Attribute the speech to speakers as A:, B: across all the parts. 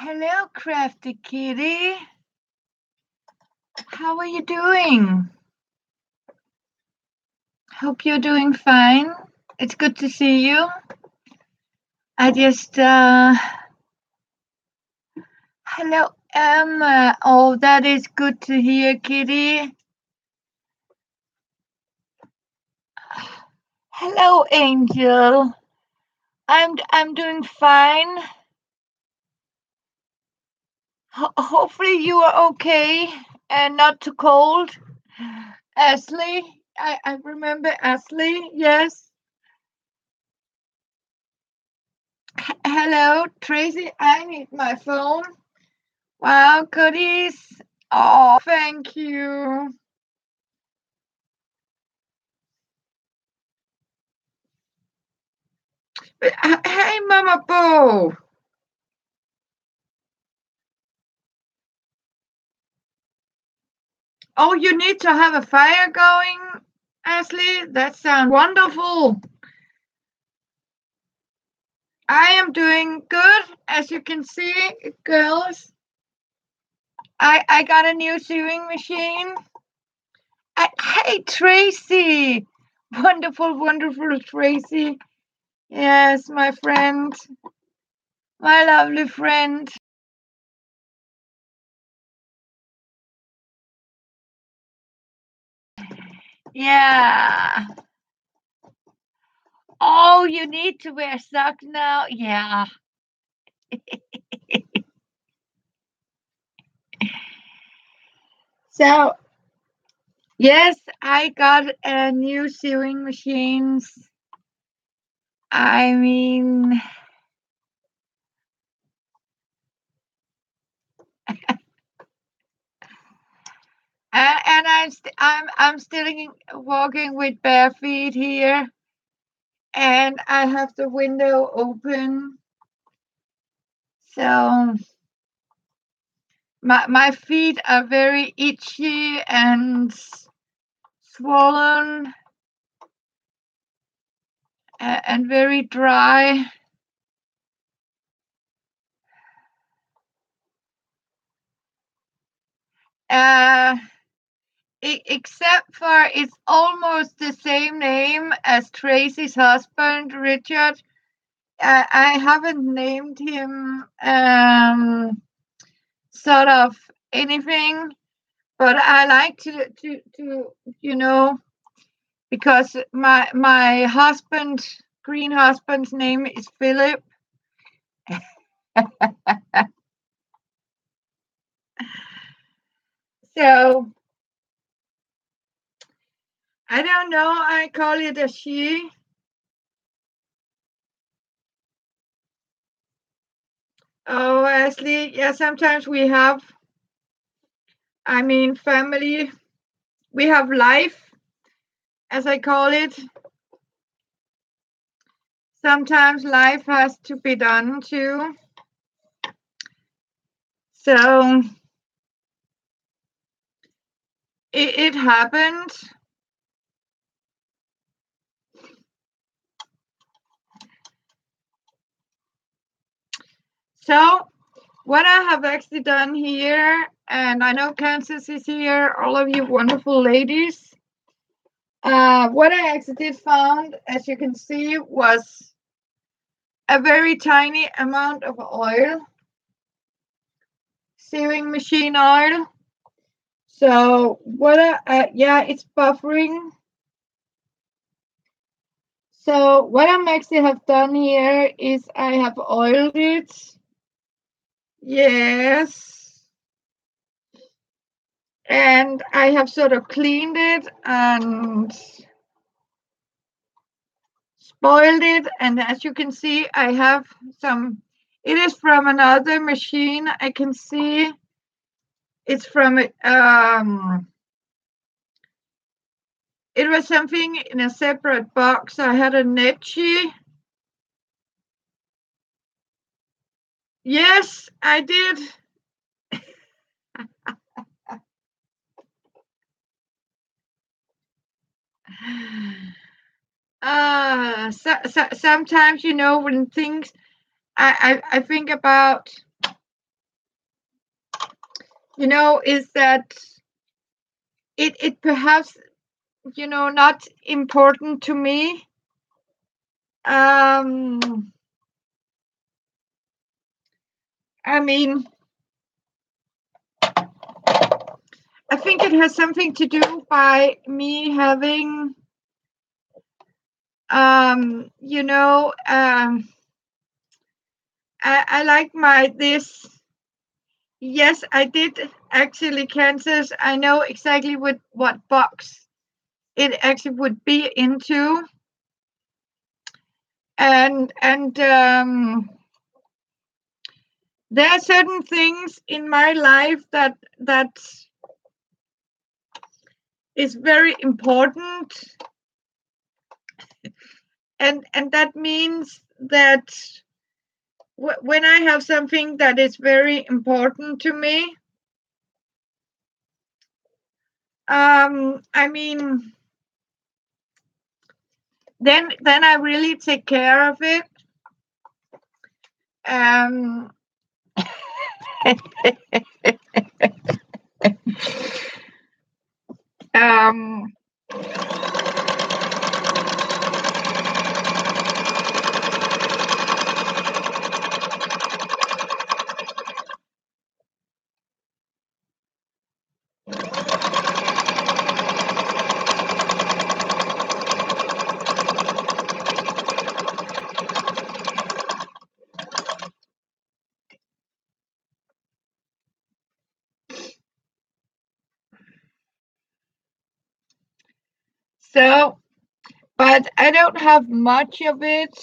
A: Hello, crafty kitty. How are you doing? Hope you're doing fine. It's good to see you. I just, hello, Emma. Oh, that is good to hear, kitty. Hello, Angel. I'm doing fine. Hopefully you are okay and not too cold. Ashley, I remember Ashley. Yes. Hello, Tracy. I need my phone. Wow, goodies. Oh, thank you. Hey, Mama Boo. Oh, you need to have a fire going, Ashley? That sounds wonderful. I am doing good, as you can see, girls. I got a new sewing machine. Hey, Tracy. Wonderful, wonderful Tracy. Yes, my friend. My lovely friend. Yeah. Oh, you need to wear socks now? Yeah. So, yes, I got a new sewing machines. I mean, and I'm still walking with bare feet here, and I have the window open. So my feet are very itchy and swollen and very dry. Uh, except for it's almost the same name as Tracy's husband, Richard. I haven't named him sort of anything, but I like to you know because my husband, green husband's name is Philip. So I don't know. I call it a she. Oh, Ashley, yeah. Sometimes we have. I mean, family. We have life, as I call it. Sometimes life has to be done too. So it happened. So what I have actually done here, and I know Kansas is here, all of you wonderful ladies. What I actually did found, as you can see, was a very tiny amount of oil, sewing machine oil. So what yeah, it's buffering. So what I'm actually have done here is I have oiled it. Yes. And I have sort of cleaned it and spoiled it. And as you can see, I have some, it is from another machine. I can see it's from, it was something in a separate box. I had a Netchi. Yes, I did. Sometimes, when things, I think about is that it perhaps, not important to me. Um, I mean, I think it has something to do by me having, you know, I like my this. Yes, I did actually Kansas. I know exactly what box it actually would be into, and there are certain things in my life that is very important, and that means that when I have something that is very important to me, I mean, then I really take care of it. Um, um, so, but I don't have much of it.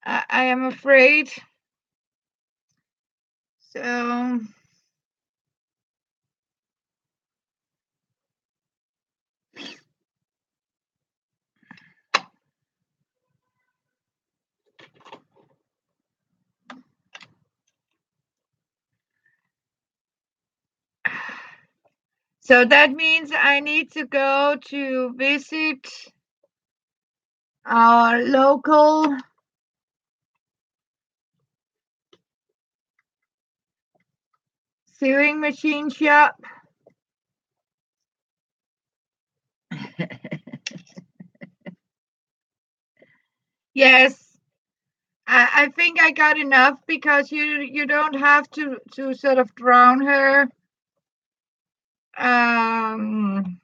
A: I am afraid. So, so that means I need to go to visit our local sewing machine shop. Yes, I think I got enough because you don't have to sort of drown her. Um,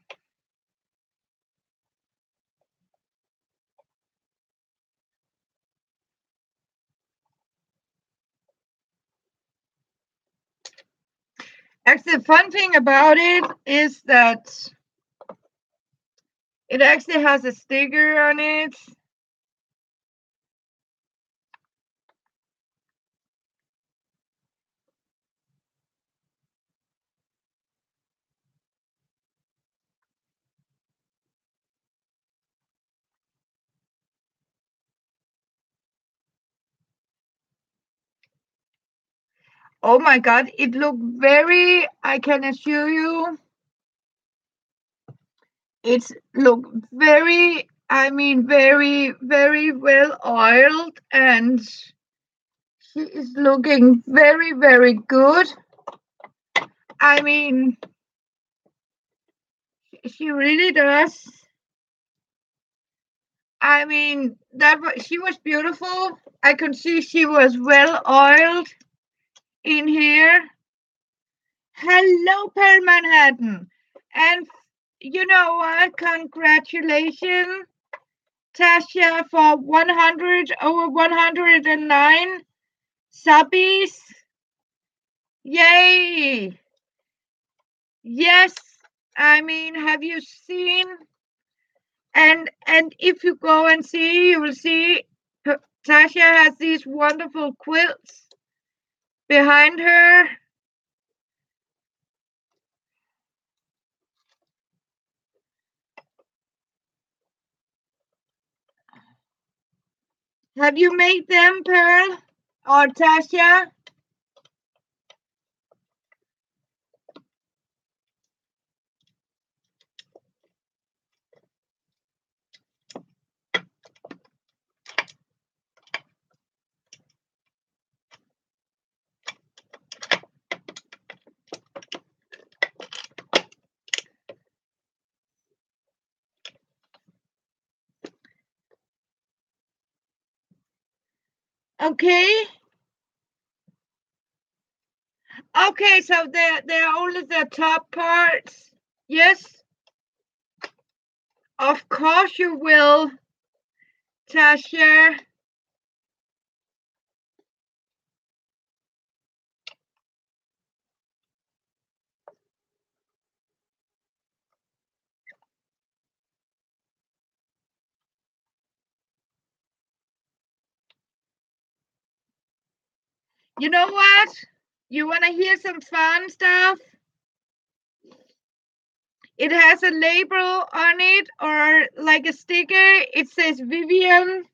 A: Actually, the fun thing about it is that it actually has a sticker on it. Oh my God, it looked very, I can assure you, it's look very, I mean, very, very well oiled, and she is looking very, very good. I mean, she really does. I mean, she was beautiful. I could see she was well oiled in here. Hello, Pearl Manhattan. And you know what? Congratulations, Tasha, for 100 over 109 subbies. Yay! Yes. I mean, have you seen? And if you go and see, you will see Tasha has these wonderful quilts behind her. Have you made them, Pearl or Tasha? Okay. Okay, so they're only the top parts. Yes, of course you will, Tasha. You know what? You want to hear some fun stuff? It has a label on it or like a sticker. It says Vivian.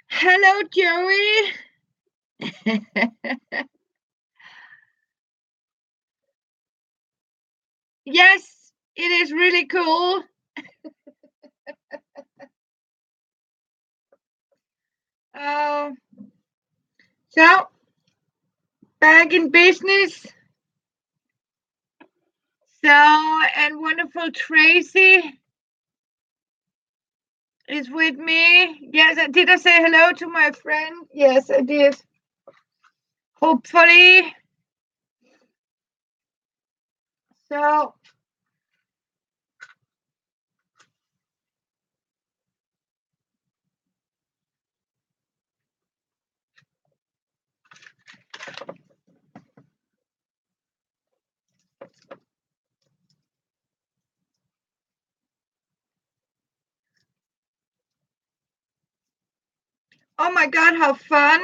A: Hello, Joey. Yes, it is really cool. Uh, so, back in business. So, and wonderful Tracy is with me. Yes, did I say hello to my friend? Yes, I did. Hopefully. So, oh my God, how fun.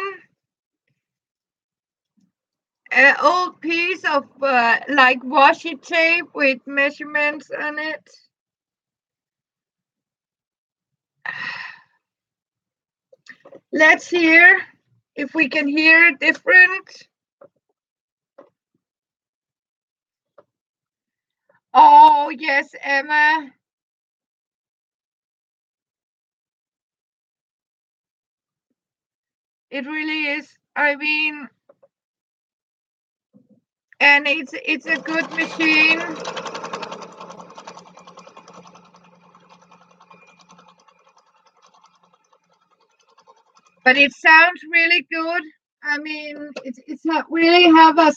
A: An old piece of like washi tape with measurements on it. Let's hear if we can hear different. Oh, yes, Emma. It really is. I mean, and it's a good machine. But it sounds really good. I mean, it's not really have a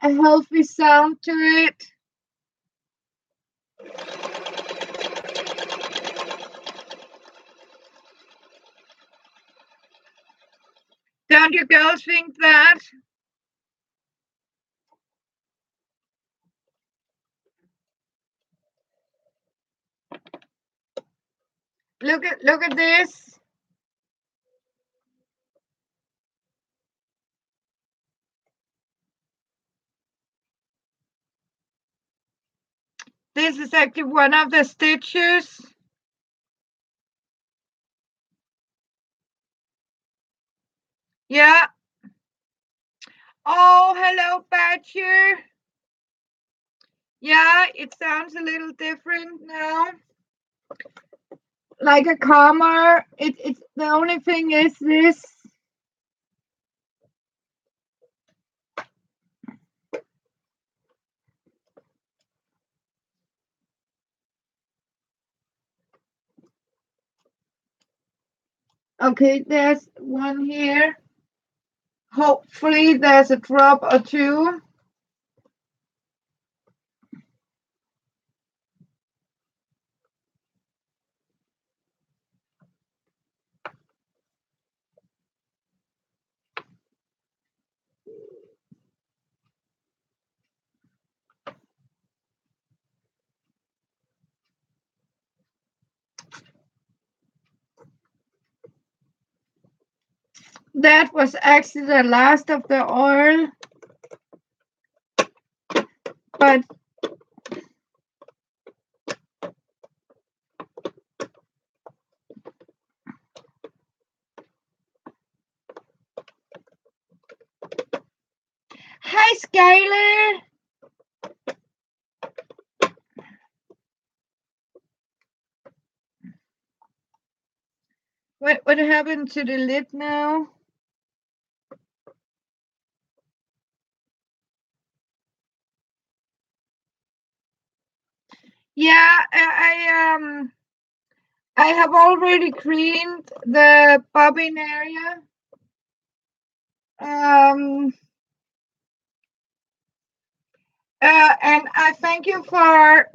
A: healthy sound to it. Don't you girls think that? Look at this. This is actually one of the stitches. Yeah. Oh, hello, Badger. Yeah, it sounds a little different now. Like a calmer. It's the only thing is this. Okay, there's one here. Hopefully there's a drop or two. That was actually the last of the oil. But hi, Skylar. What happened to the lid now? Yeah, I have already cleaned the bobbin area. And I thank you for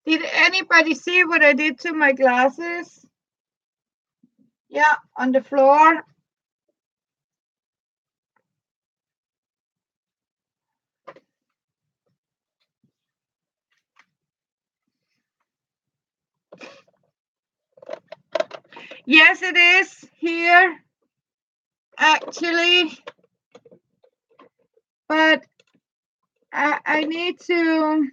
A: did anybody see what I did to my glasses? Yeah, on the floor. Yes, it is here, actually. But I need to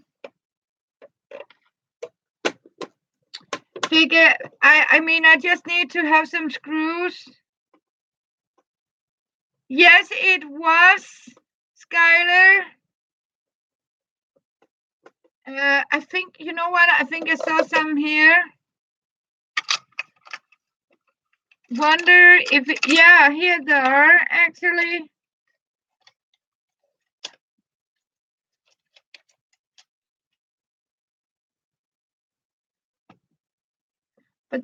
A: figure. I mean, I just need to have some screws. Yes, it was, Skylar. I think, you know what? I think I saw some here. Wonder if, yeah, here they are, actually. But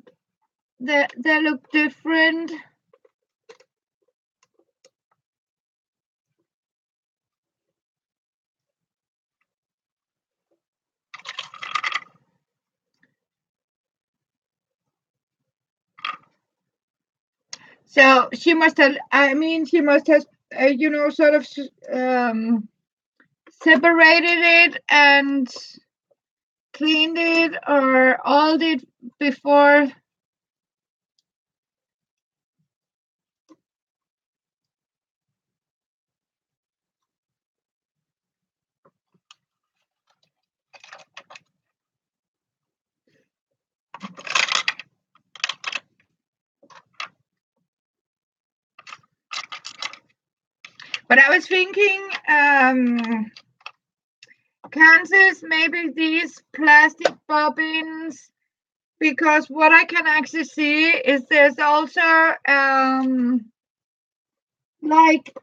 A: they look different. So she must have, I mean, she must have, you know, sort of separated it and cleaned it or oiled it before. But I was thinking, Kansas, maybe these plastic bobbins, because what I can actually see is there's also like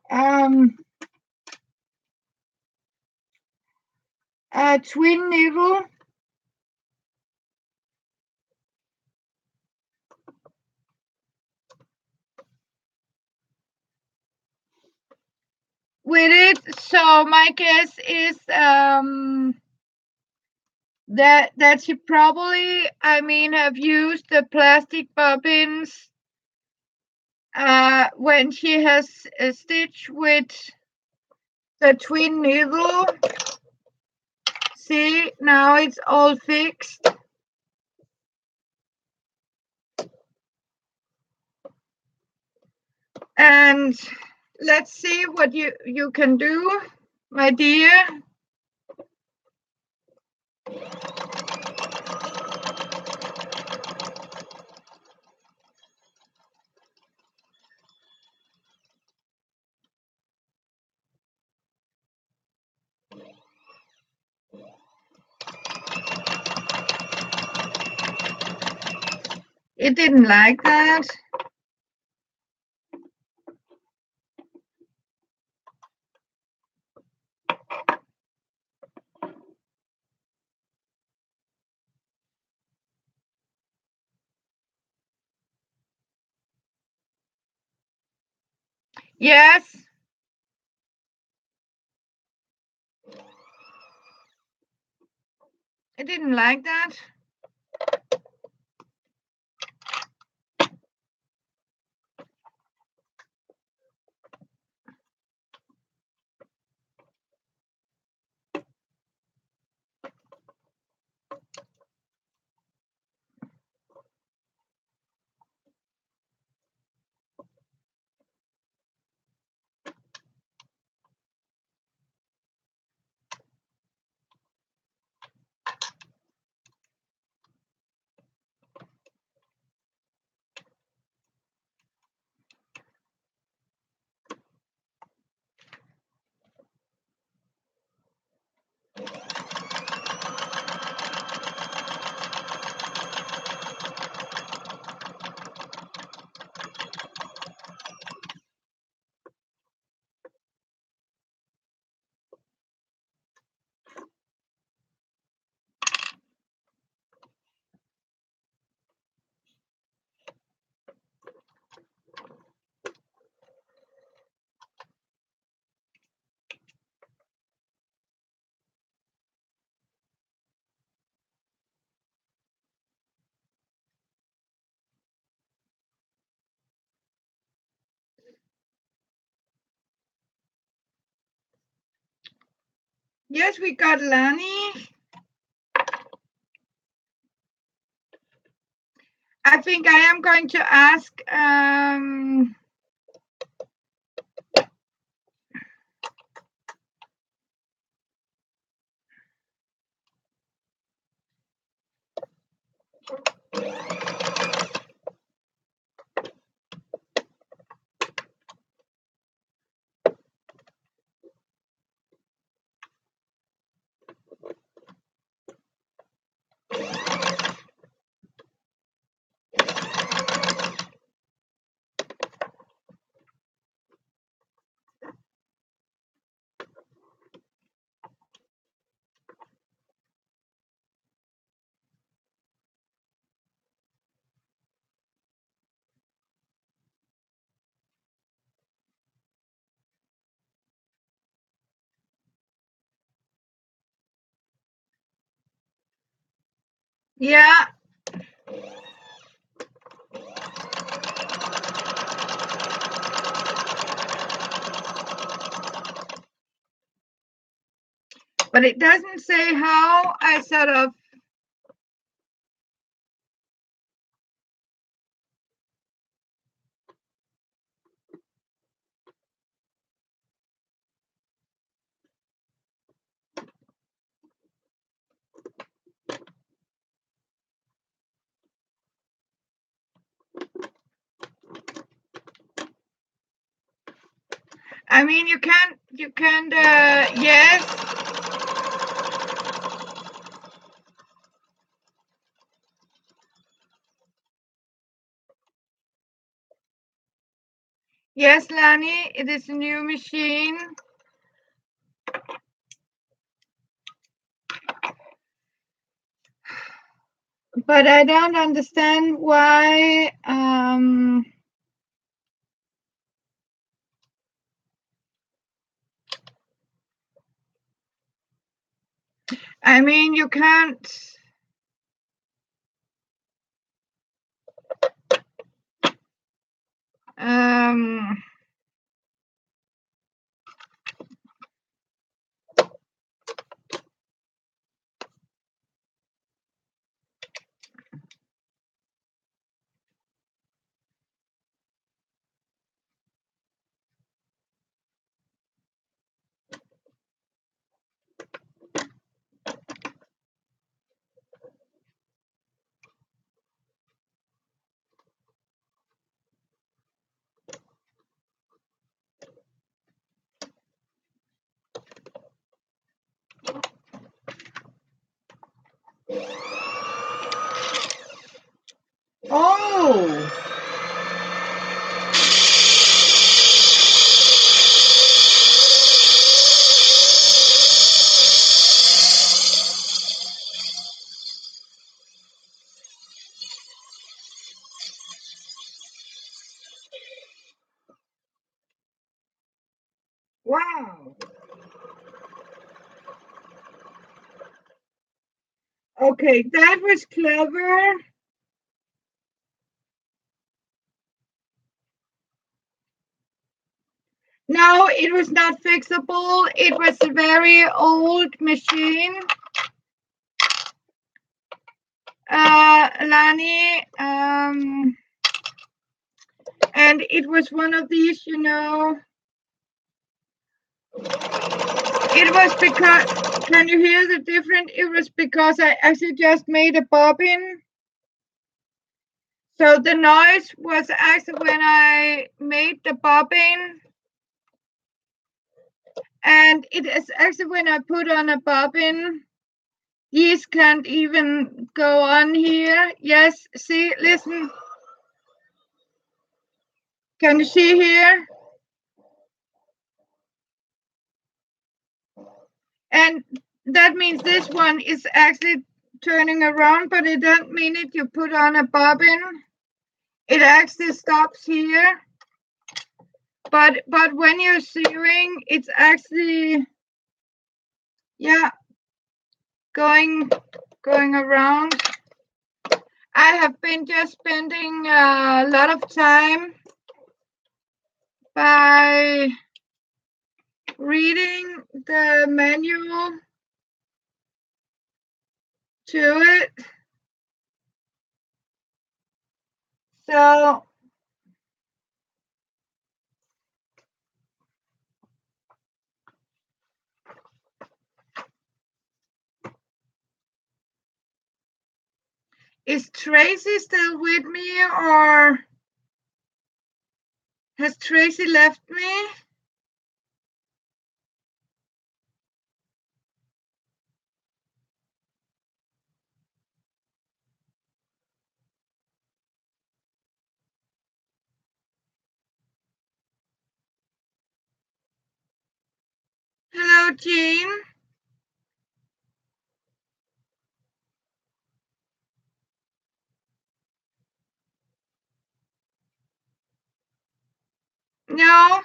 A: a twin needle. With it, so my guess is that she probably, I mean, have used the plastic bobbins when she has stitched with the twin needle. See, now it's all fixed. And let's see what you can do, my dear. It didn't like that. Yes. It didn't like that. Yes, we got Lani. I think I am going to ask yeah. But it doesn't say how I set up. I mean, you can't, yes. Yes, Lani, it is a new machine. But I don't understand why. I mean, you can't. Um, oh, wow. Okay, that was clever. No, it was not fixable. It was a very old machine. Lani, and it was one of these, it was because, can you hear the difference? It was because I actually just made a bobbin. So the noise was actually when I made the bobbin. And it is actually when I put on a bobbin, these can't even go on here. Yes, see, listen. Can you see here? And that means this one is actually turning around, but it doesn't mean it. You put on a bobbin, it actually stops here. But when you're sewing, it's actually, yeah, going around. I have been just spending a lot of time by reading the manual to it. So is Tracy still with me, or has Tracy left me? Hello, Jean. No.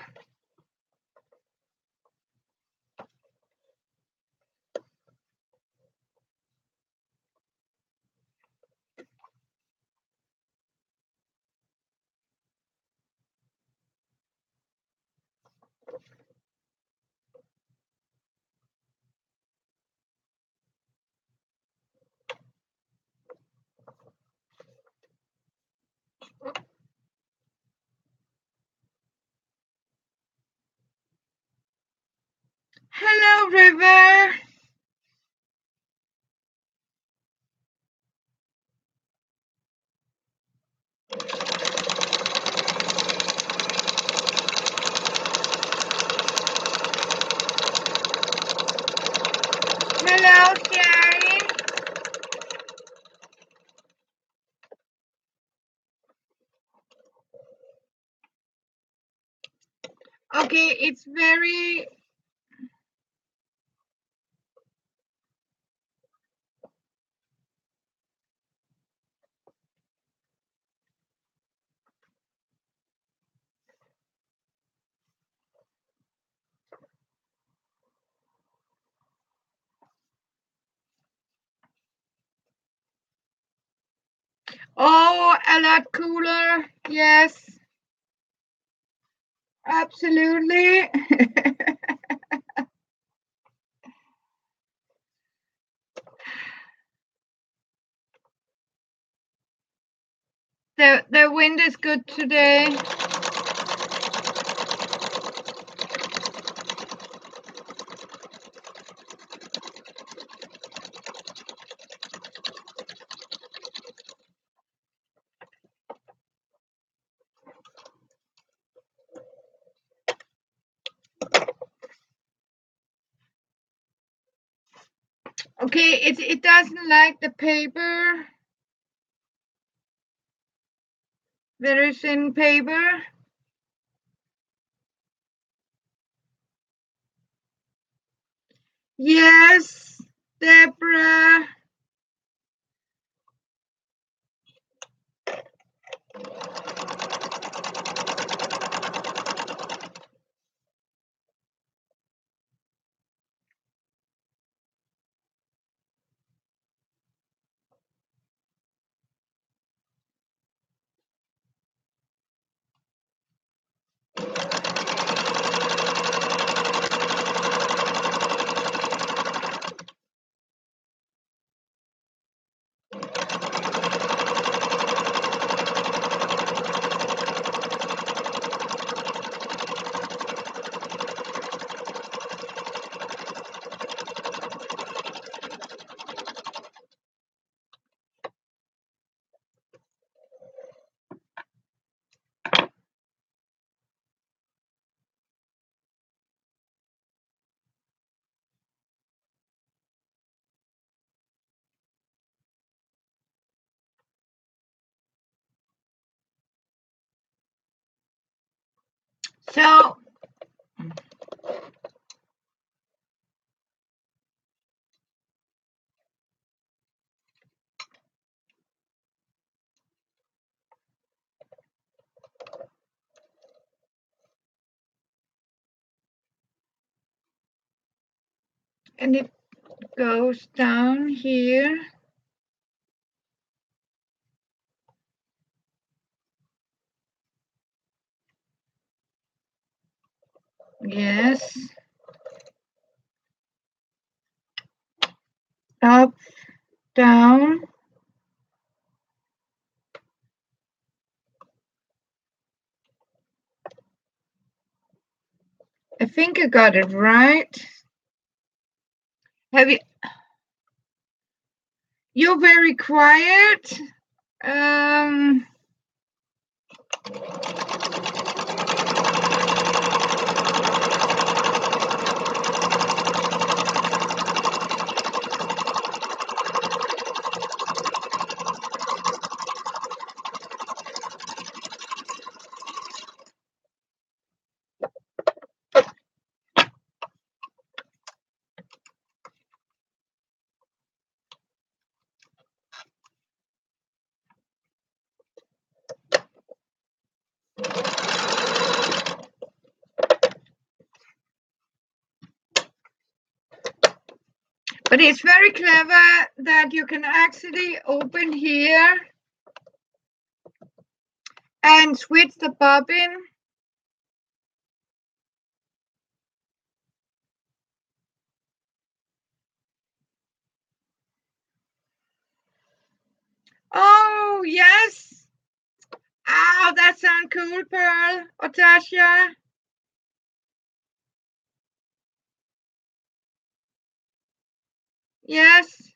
A: Hello, River. Hello, Sherry. Okay, it's very... Oh, a lot cooler. Yes, absolutely. The wind is good today. Okay, it doesn't like the paper. Very thin paper. Yes, Deborah. So and it goes down here. Yes. Up, down. I think I got it right. Have you? You're very quiet. Um, but it's very clever that you can actually open here and switch the bobbin. Oh, yes. Oh, that sounds cool, Pearl or Tasha. Yes.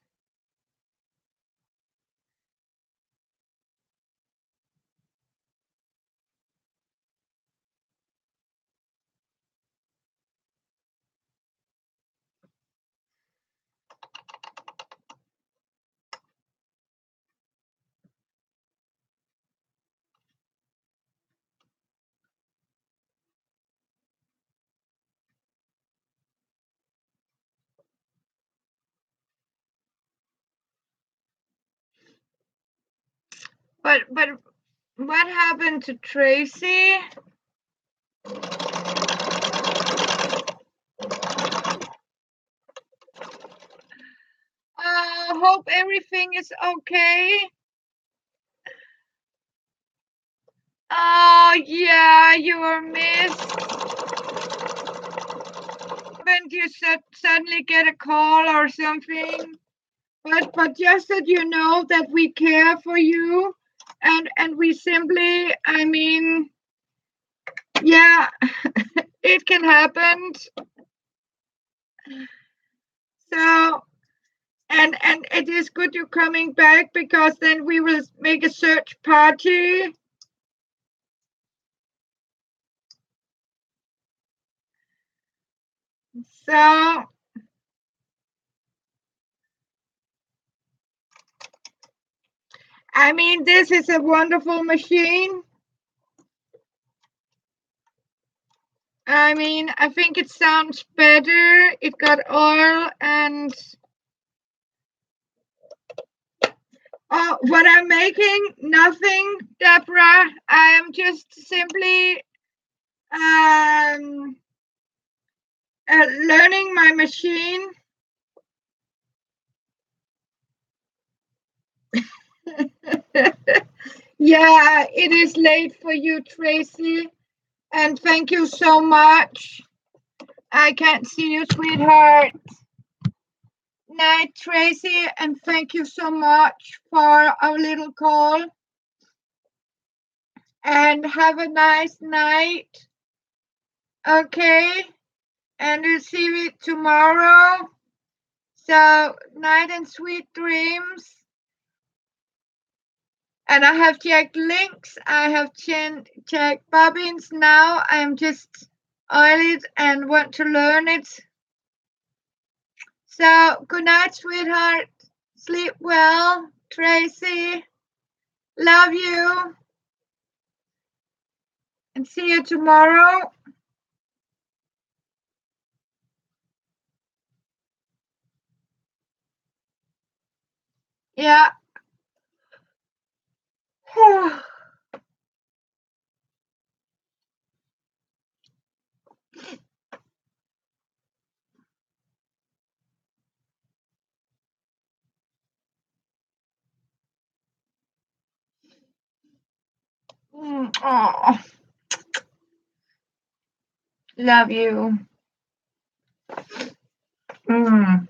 A: But what happened to Tracy? Hope everything is okay. Oh, yeah, you were missed. When you suddenly get a call or something. But just that you know that we care for you, and we simply, I mean, yeah, it can happen. So, and it is good you're coming back, because then we will make a search party. So, I mean, this is a wonderful machine. I mean, I think it sounds better. It got oil and what I'm making, nothing, Deborah. I am just simply learning my machine. Yeah, it is late for you, Tracy. And thank you so much. I can't see you, sweetheart. Night, Tracy, and thank you so much for our little call. And have a nice night. Okay, and we'll see you tomorrow. So, night and sweet dreams. And I have checked links. I have checked bobbins. Now I'm just on it and want to learn it. So, good night, sweetheart. Sleep well, Tracy. Love you. And see you tomorrow. Yeah. Oh, love you. Mm.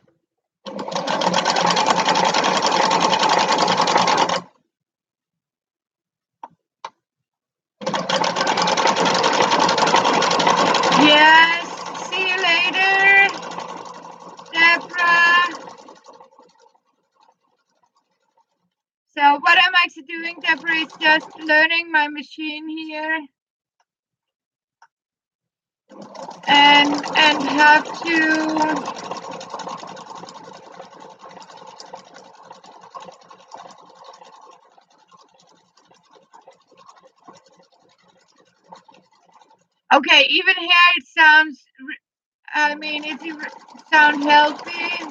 A: actually doing, Deborah, is just learning my machine here. And have to okay, even here it sounds, I mean, it sounds healthy.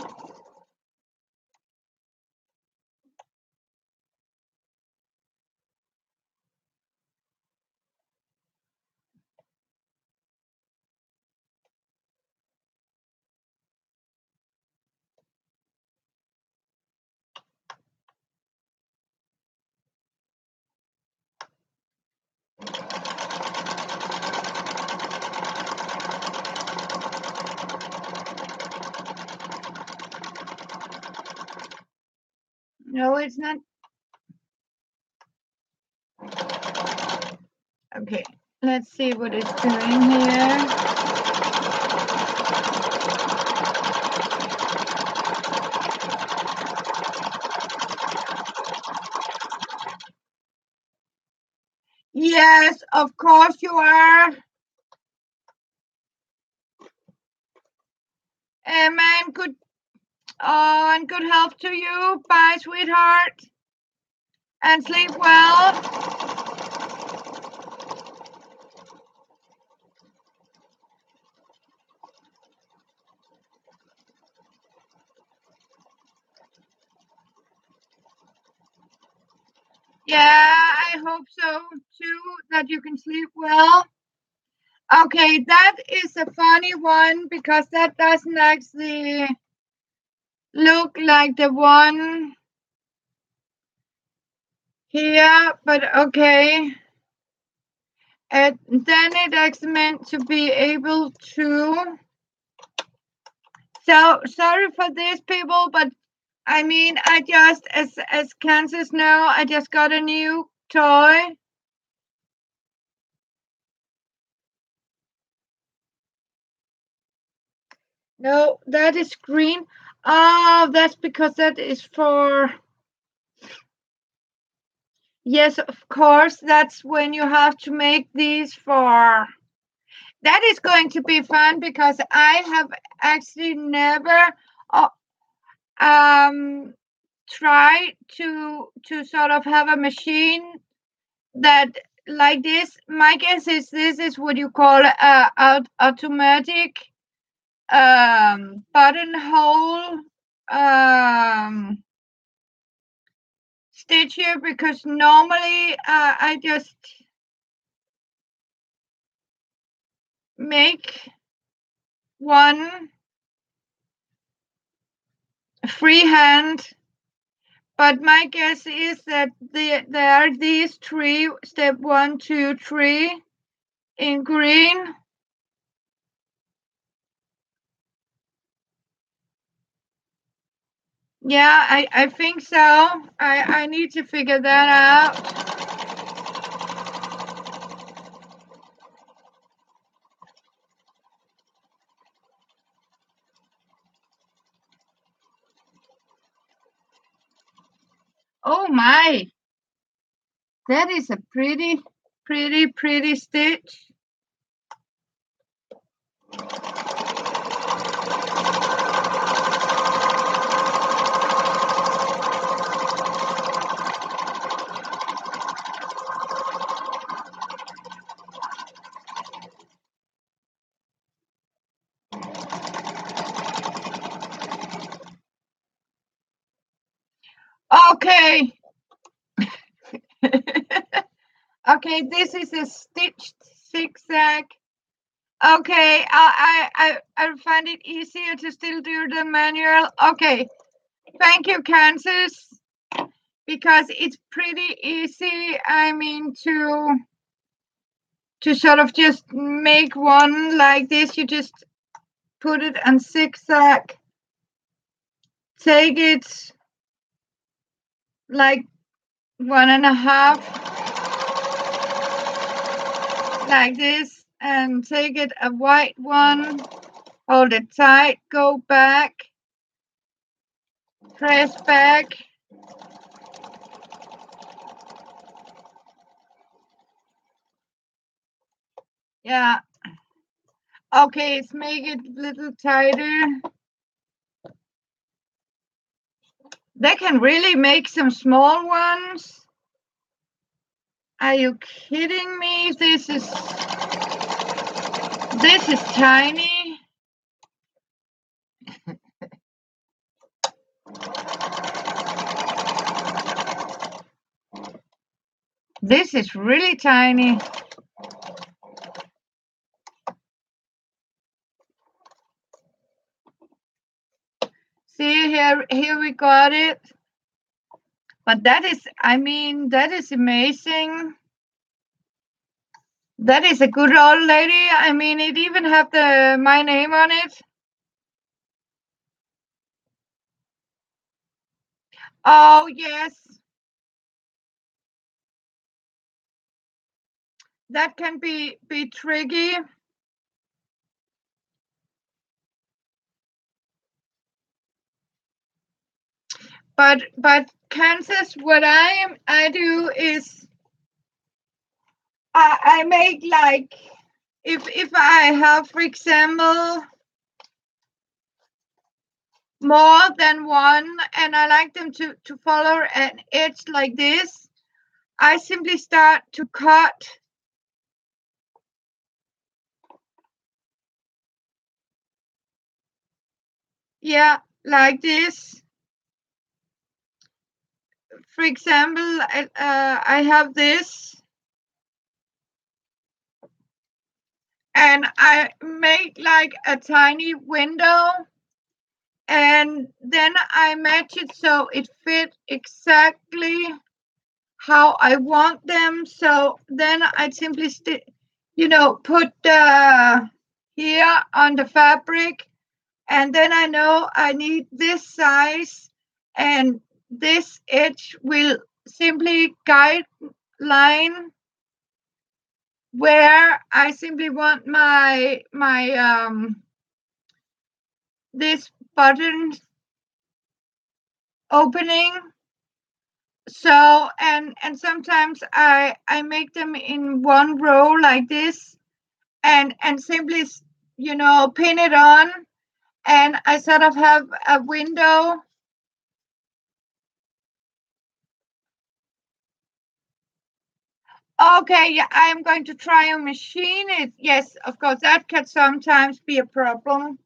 A: No, it's not. Okay, let's see what it's doing here. Yes, of course you are. Man, good and good health to you. Bye, sweetheart. And sleep well. Yeah, I hope so too, that you can sleep well. Okay, that is a funny one because that doesn't actually look like the one here, but okay. And then it actually meant to be able to. So sorry for this, people, but I mean, I just, as Kansas know, I just got a new toy. No, that is green. Oh, that's because that is for. Yes, of course. That's when you have to make these for. That is going to be fun because I have actually never tried to sort of have a machine that like this. My guess is this is what you call a automatic buttonhole stitcher, because normally I just make one freehand, but my guess is that there are these three, step 1, 2, 3 in green. Yeah, I think so. I need to figure that out. Oh my, that is a pretty stitch. Okay. Okay, this is a stitched zigzag. Okay, I find it easier to still do the manual. Okay, thank you, Kansas, because it's pretty easy. I mean, to sort of just make one like this. You just put it on zigzag, take it like 1.5 like this, and take it a white one, hold it tight, go back, press back, Yeah. Okay, let's make it a little tighter. They can really make some small ones. Are you kidding me? This is tiny. This is really tiny. See here we got it. But that is, I mean, that is amazing. That is a good old lady. I mean, it even have my name on it. Oh yes, that can be tricky. But Kansas, what I do is I make like if I have, for example, more than one and I like them to follow an edge like this, I simply start to cut. Yeah, like this. For example, I have this and I make like a tiny window and then I match it so it fit exactly how I want them. So then I simply put here on the fabric, and then I know I need this size, and this edge will simply guide line where I simply want my this button opening. So and sometimes I make them in one row like this and simply pin it on, and I sort of have a window. Okay, yeah, I'm going to try and machine it. Yes, of course, that can sometimes be a problem.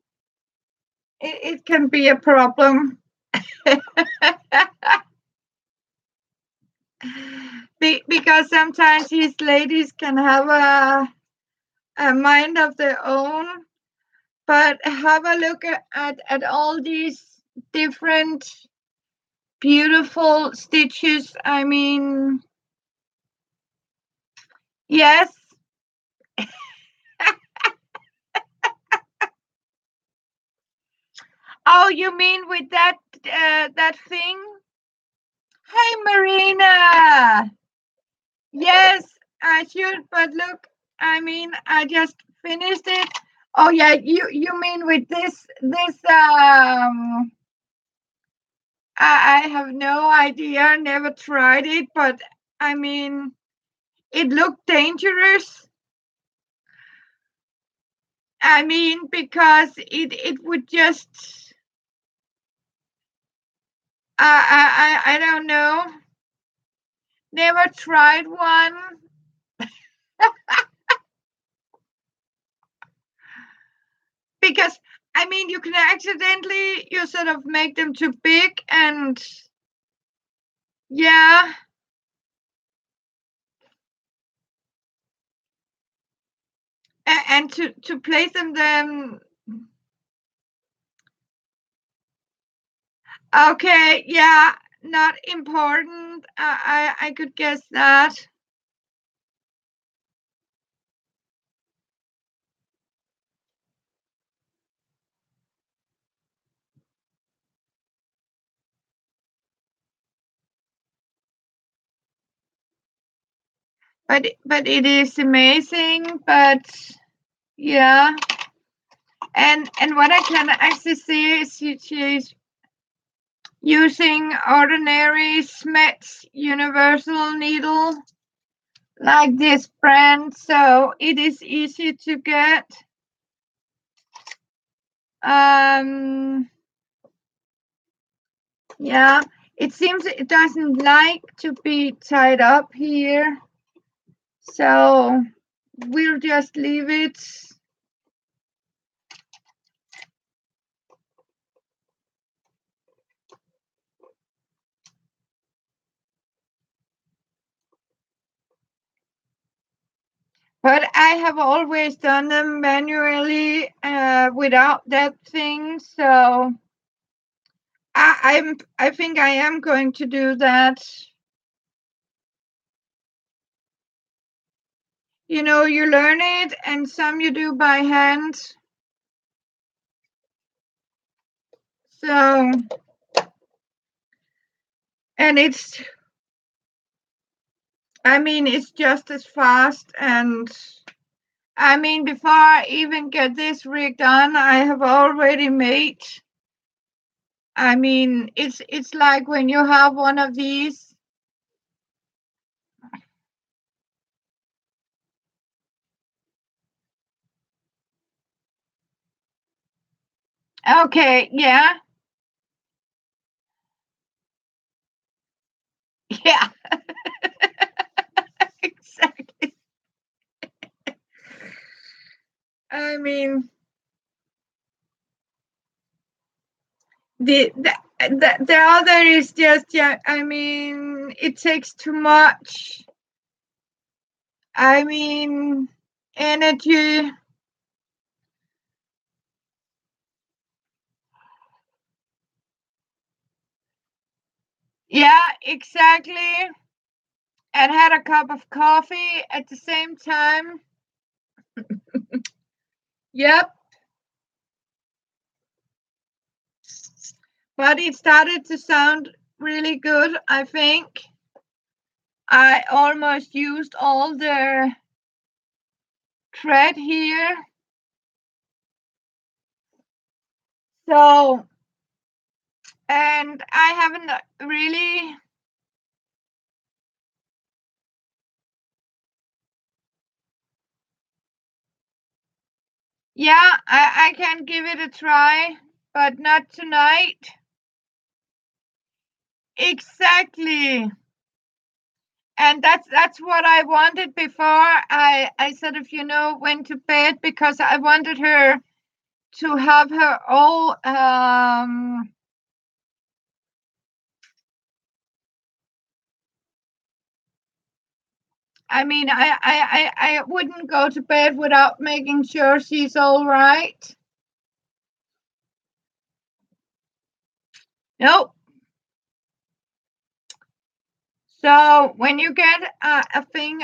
A: It can be a problem. Because sometimes these ladies can have a mind of their own. But have a look at all these different beautiful stitches. I mean, yes. Oh, you mean with that thing? Hey, Marina. Yes, I should. But look, I mean, I just finished it. Oh yeah, you mean with this I have no idea, never tried it, but I mean, it looked dangerous. I mean, because it would just I don't know. Never tried one. Because I mean, you can accidentally you sort of make them too big, and yeah, and to place them then. Okay, yeah, not important. I could guess that. But it is amazing. But yeah, and what I can actually see is she's using ordinary Smith's universal needle. like this brand, so it is easy to get. Um, yeah, it seems it doesn't like to be tied up here, so we'll just leave it. But I have always done them manually without that thing, so I think I am going to do that. You know, you learn it, and some you do by hand. So, and it's just as fast. And before I even get this rig done, I have already made. It's like when you have one of these. Okay, yeah. Yeah, exactly. I mean, the other is just, yeah, it takes too much. Energy. Yeah, exactly. And had a cup of coffee at the same time. Yep. But it started to sound really good, I think. I almost used all the thread here. So, and I haven't really. Yeah, I can give it a try, but not tonight. Exactly. And that's what I wanted before I sort of, went to bed, because I wanted her to have her all I wouldn't go to bed without making sure she's all right. Nope. So when you get a thing,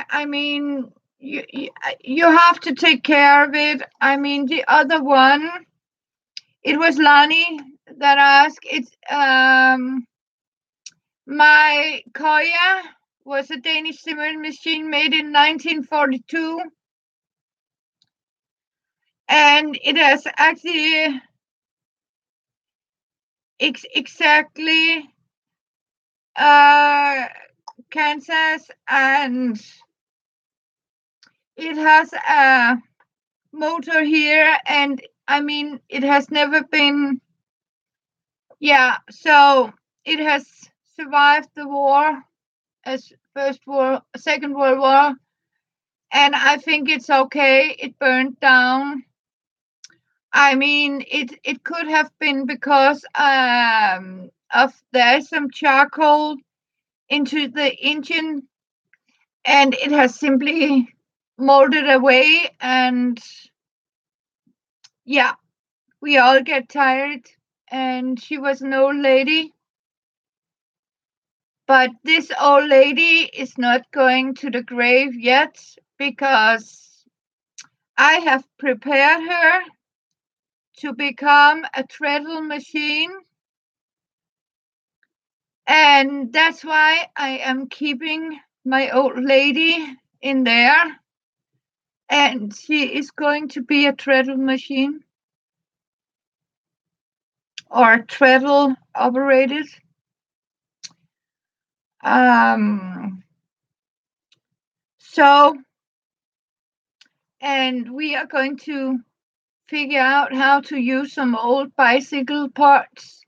A: you have to take care of it. The other one, it was Lani that asked. It's my Koya was a Danish sewing machine made in 1942, and it has actually exactly Kansas, and it has a motor here, and it has never been. Yeah, so it has survived the war, as Second World War, and I think it's okay. It burned down. It could have been because of there's some charcoal into the engine, and it has simply molded away. And yeah, we all get tired. And she was an old lady, but this old lady is not going to the grave yet, because I have prepared her to become a treadle machine. And that's why I am keeping my old lady in there. And she is going to be a treadle machine, or treadle operated. Um, So, and we are going to figure out how to use some old bicycle parts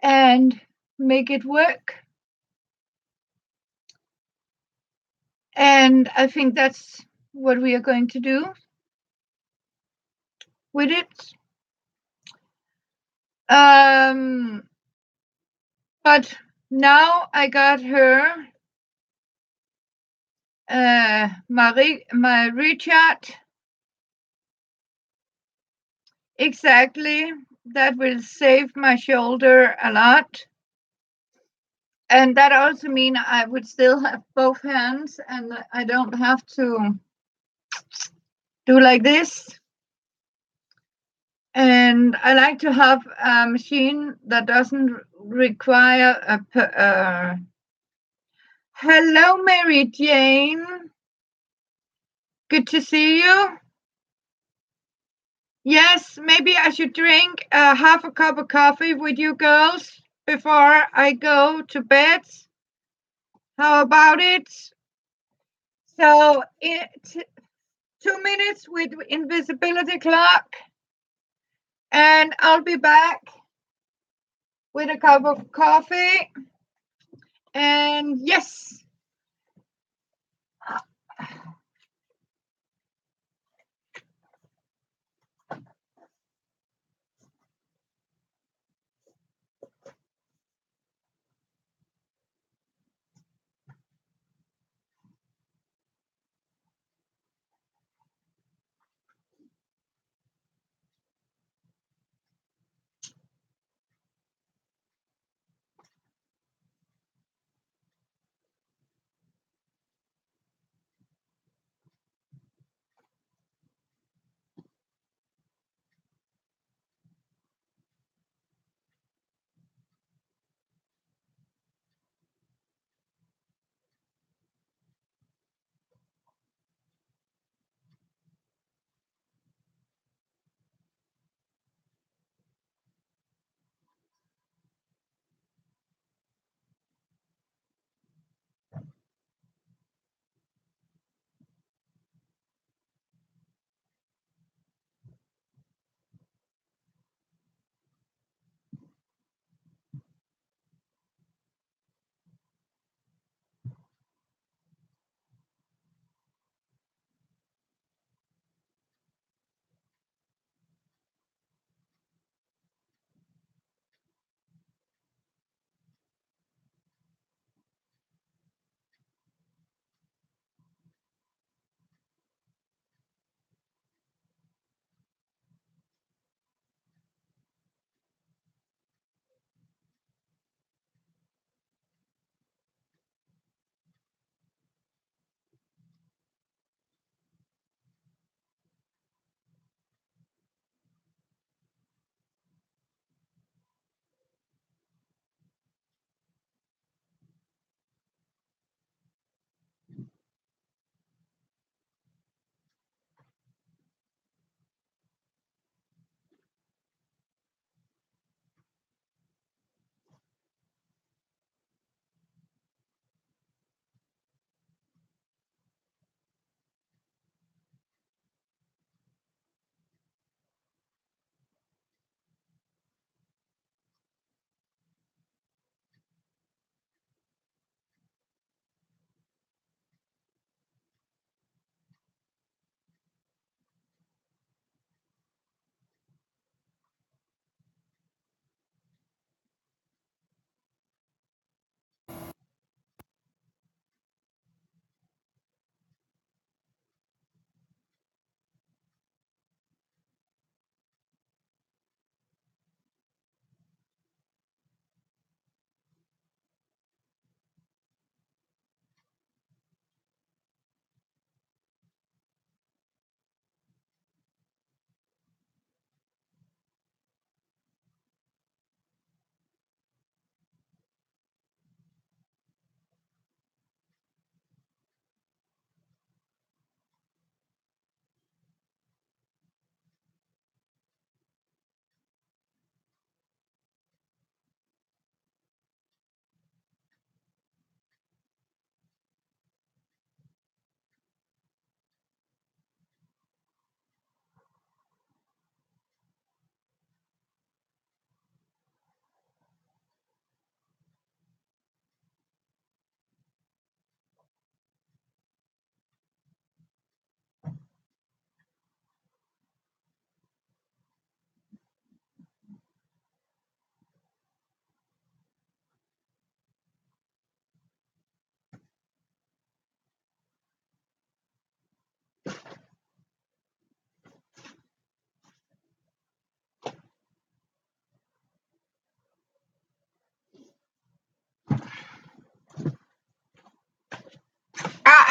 A: and make it work. And I think that's what we are going to do with it. But now I got her my Richard. Exactly. That will save my shoulder a lot. And that also mean I would still have both hands and I don't have to do like this. And I like to have a machine that doesn't require a. Hello, Mary Jane. Good to see you. Yes, maybe I should drink half a cup of coffee with you girls before I go to bed. How about it? So, 2 minutes with invisibility clock, and I'll be back with a cup of coffee. And yes.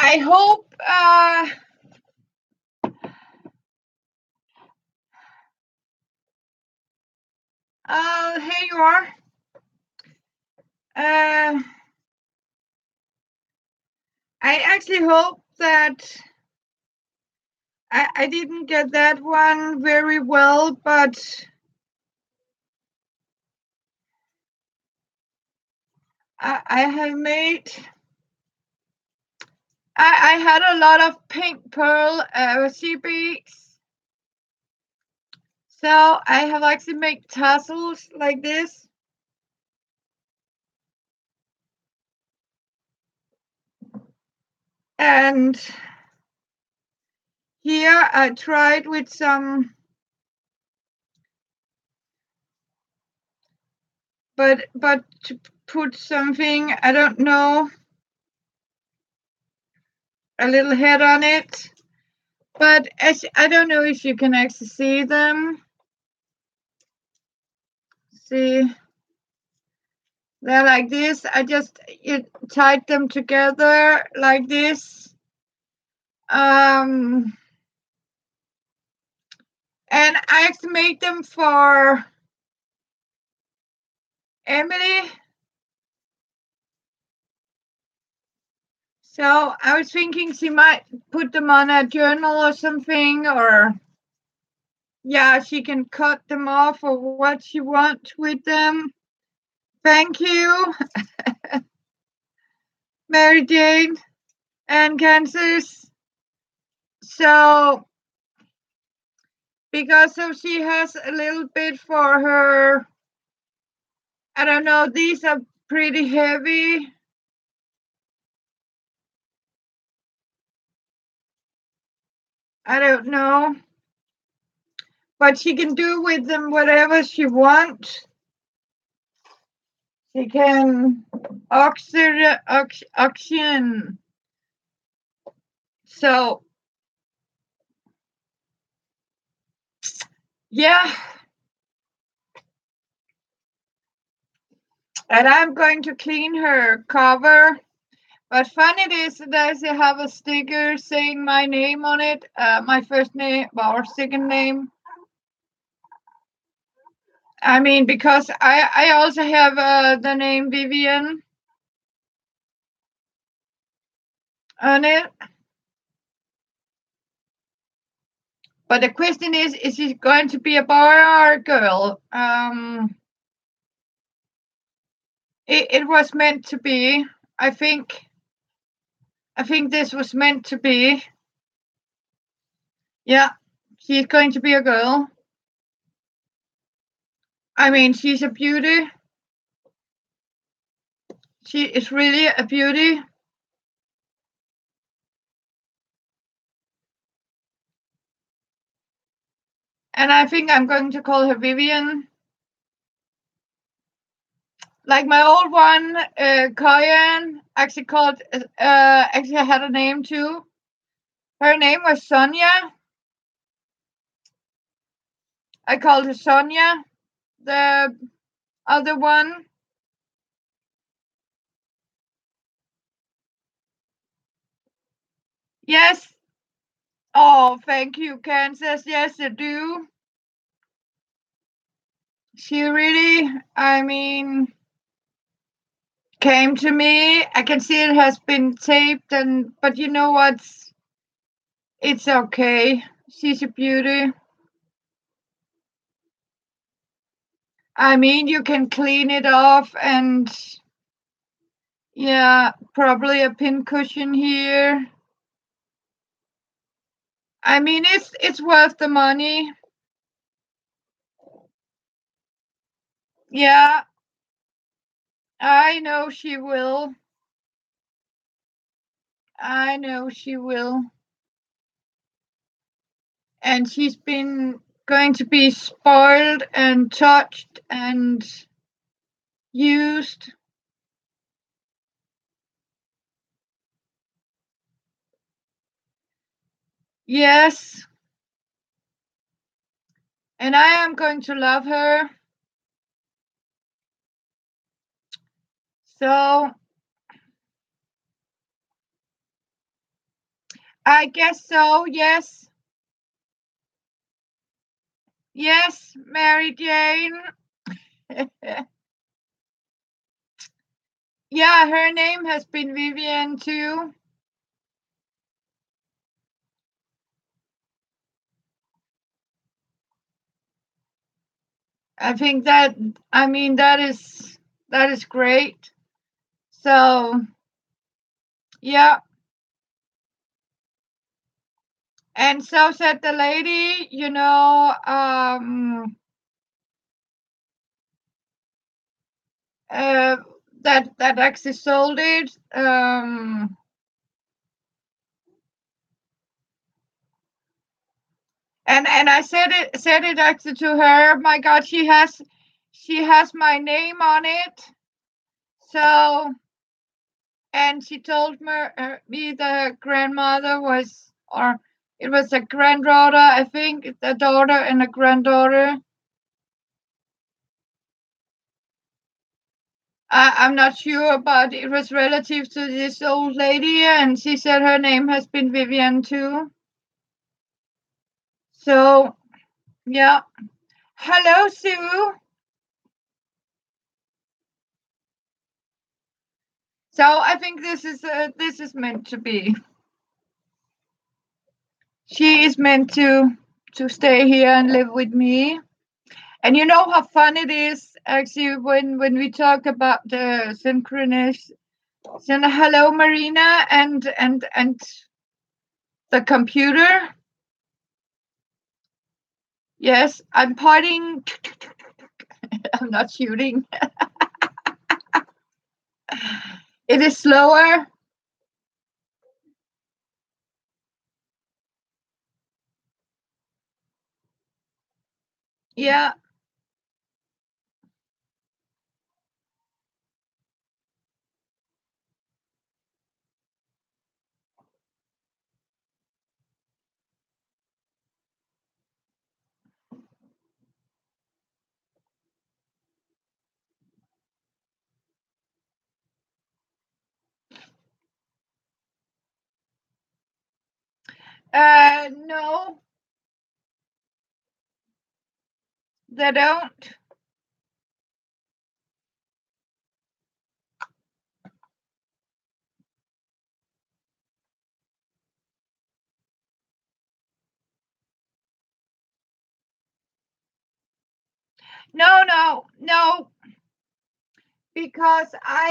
A: I hope. Here you are. I actually hope that I didn't get that one very well, but I have made. I had a lot of pink pearl sea beads, so I have actually made tassels like this. And here I tried with some, but to put something, I don't know, a little head on it. But as I don't know if you can actually see them. See, they're like this. I just tied them together like this. And I actually made them for Emily. So I was thinking she might put them on a journal or something, or yeah, she can cut them off or what she wants with them. Thank you, Mary Jane and Kansas. So because so she has a little bit for her. I don't know, these are pretty heavy. I don't know. But she can do with them whatever she wants. She can auction. So yeah. And I'm going to clean her cover. But fun it is that they have a sticker saying my name on it, my first name or second name. I mean, because I also have the name Vivian on it. But the question is it going to be a boy or a girl? It was meant to be. I think this was meant to be. Yeah, she's going to be a girl. I mean, she's a beauty. She is really a beauty. And I think I'm going to call her Vivian. Like my old one, Kayan, actually actually had a name too. Her name was Sonia. I called her Sonia. The other one. Yes. Oh, thank you, Kansas. Yes, I do. She really, I mean, came to me. I can see it has been taped, but you know what? It's okay. She's a beauty. I mean, you can clean it off and yeah, probably a pin cushion here. I mean, it's worth the money. Yeah, I know she will. I know she will. And she's been going to be spoiled and touched and used. Yes. And I am going to love her. So I guess so, yes. Yes, Mary Jane. Yeah, her name has been Vivian too. I think that, I mean, that is great. So, yeah. And so said the lady, uh, that actually sold it. And I said it actually to her. My God, she has my name on it. So, and she told me the grandmother was, or it was a granddaughter, I think, a daughter and a granddaughter. I'm not sure, but it was relative to this old lady, and she said her name has been Vivian too. So, yeah. Hello, Sue. So I think this is meant to be. She is meant to stay here and live with me. And you know how fun it is actually when we talk about the synchronous. So hello, Marina, and the computer. Yes, I'm pointing. I'm not shooting. It is slower. Yeah. No, they don't. No, no, no, because I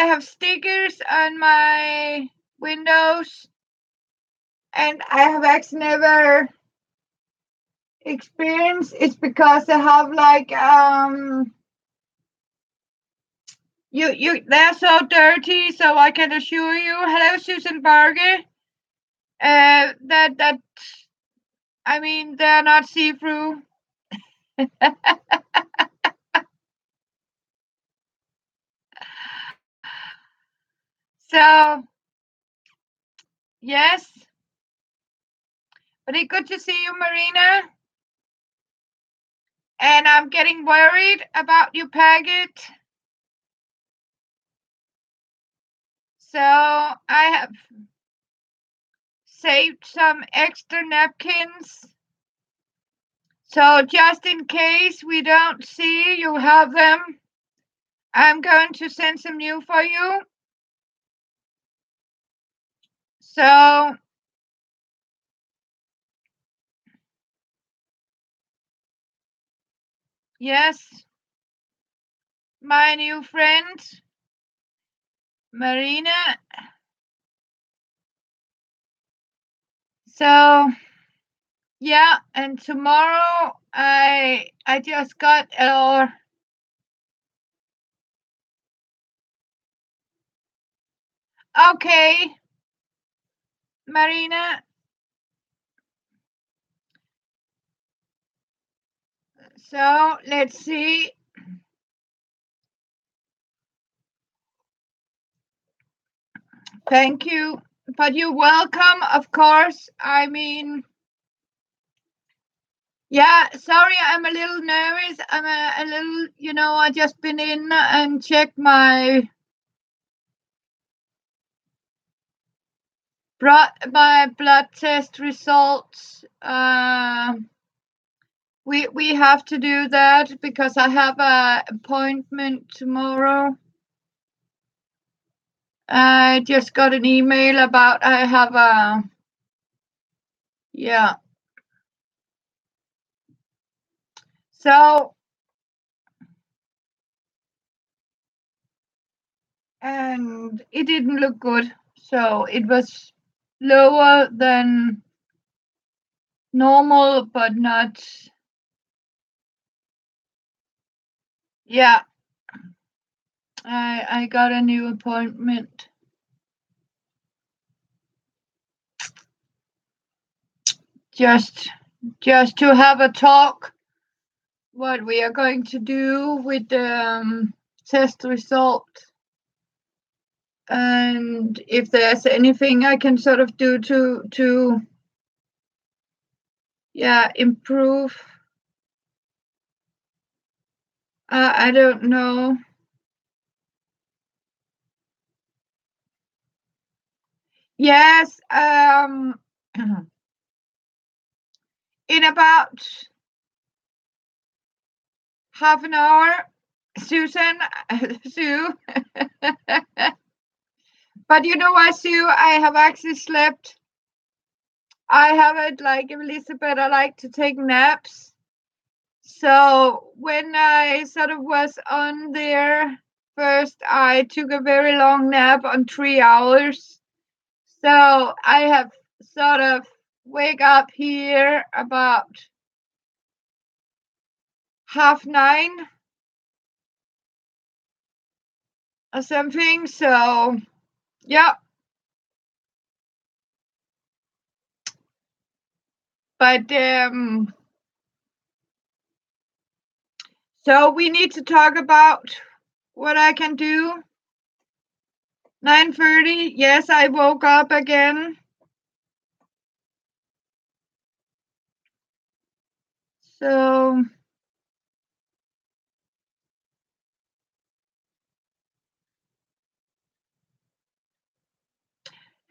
A: have stickers on my windows, and I have actually never experienced. It's because I have like they're so dirty. So I can assure you, hello, Susan Barger. That I mean they're not see through. So yes, but it's good to see you, Marina. And I'm getting worried about your packet. So I have saved some extra napkins. So just in case we don't see you have them, I'm going to send some new for you. So yes, my new friend, Marina. So yeah, and tomorrow I just got okay, Marina. So let's see. Thank you. But you're welcome, of course. I mean, yeah, sorry, I'm a little nervous. I'm a little, I just been in and checked my brought my blood test results. We have to do that because I have an appointment tomorrow. I just got an email about I have a yeah. So and it didn't look good. So it was lower than normal, but not. Yeah, I got a new appointment. Just to have a talk what we are going to do with the test result, and if there's anything I can sort of do to improve. I don't know. Yes, in about half an hour, Susan, Sue. But you know what, Sue? I have actually slept. I haven't like Elizabeth. I like to take naps. So when I sort of was on there first, I took a very long nap on 3 hours. So I have sort of wake up here about 9:30 or something. So yeah, but so we need to talk about what I can do. 9:30. Yes, I woke up again. So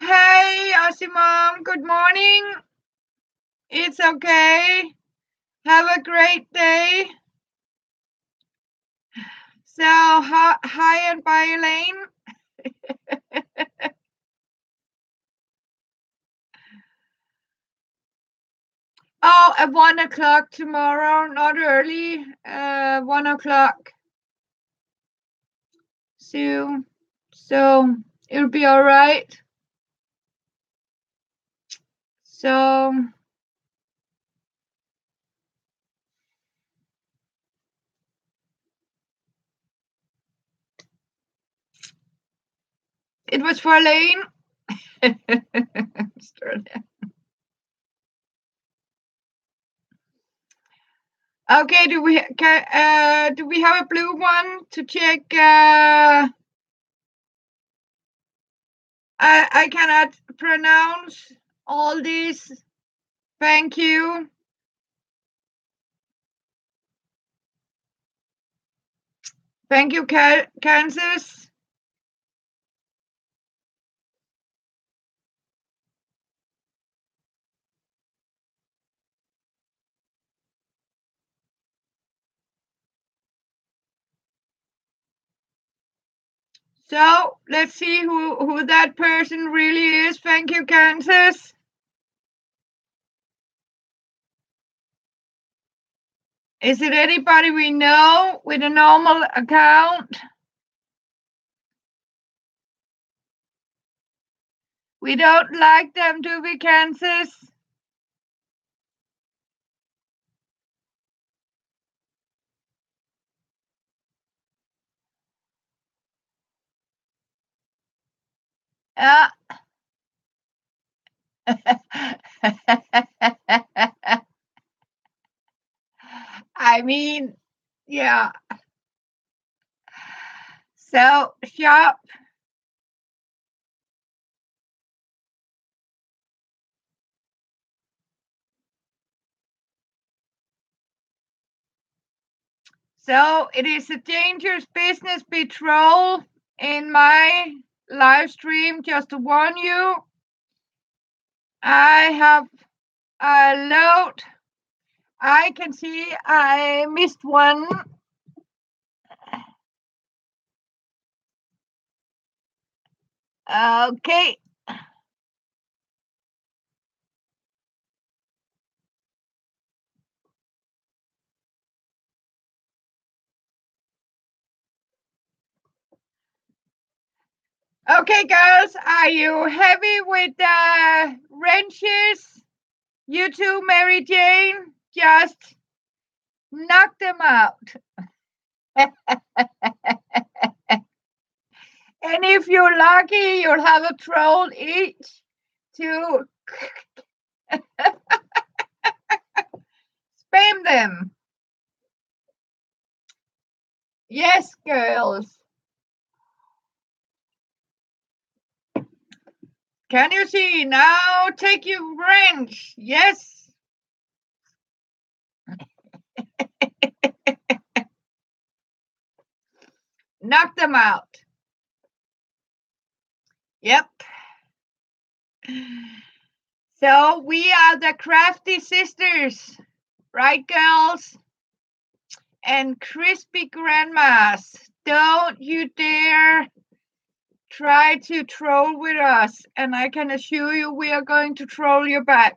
A: hey, Aussie Mom, good morning. It's okay. Have a great day. So, hi and bye, Elaine. Oh, at 1 o'clock tomorrow, not early. 1 o'clock. So it'll be all right. So it was for Elaine. Okay, do we have a blue one to check? I cannot pronounce all these. Thank you. Thank you, Kansas. So let's see who that person really is. Thank you, Kansas. Is it anybody we know with a normal account? We don't like them, do we, Kansas? I mean, yeah. So, shop. So, it is a dangerous business betrayal in my live stream, just to warn you. I have a load. I can see I missed one. Okay. Okay, girls, are you heavy with the wrenches? You too, Mary Jane? Just knock them out. And if you're lucky, you'll have a troll each to spam them. Yes, girls. Can you see? Now take your wrench. Yes. Knock them out. Yep. So we are the crafty sisters, right, girls? And crispy grandmas. Don't you dare try to troll with us. And I can assure you we are going to troll you back.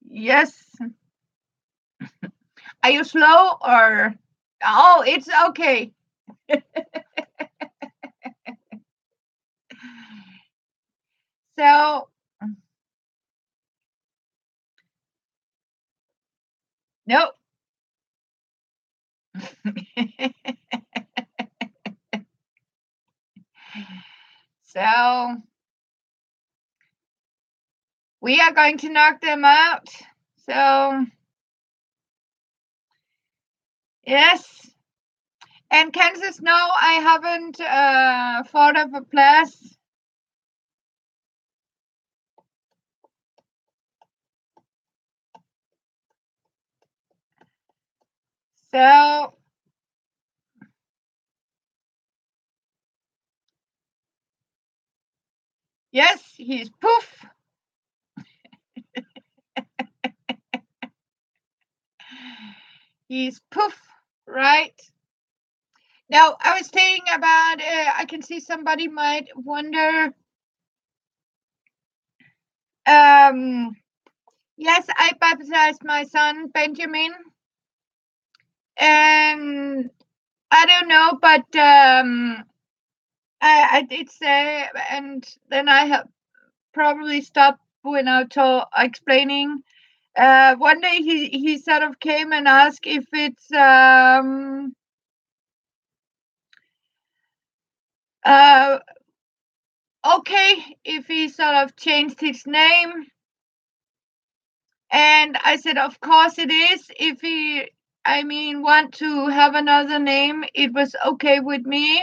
A: Yes. Are you slow or? Oh, it's okay. So, no. So, we are going to knock them out. So, yes. And Kansas, no, I haven't thought of a place. So, yes, he's poof. He's poof, right? Now, I was thinking about, I can see somebody might wonder. Yes, I baptized my son, Benjamin. And I don't know, but I did say, and then I have probably stopped when I was explaining. One day he sort of came and asked if it's okay if he sort of changed his name, and I said of course it is. If he, I mean, want to have another name, it was okay with me.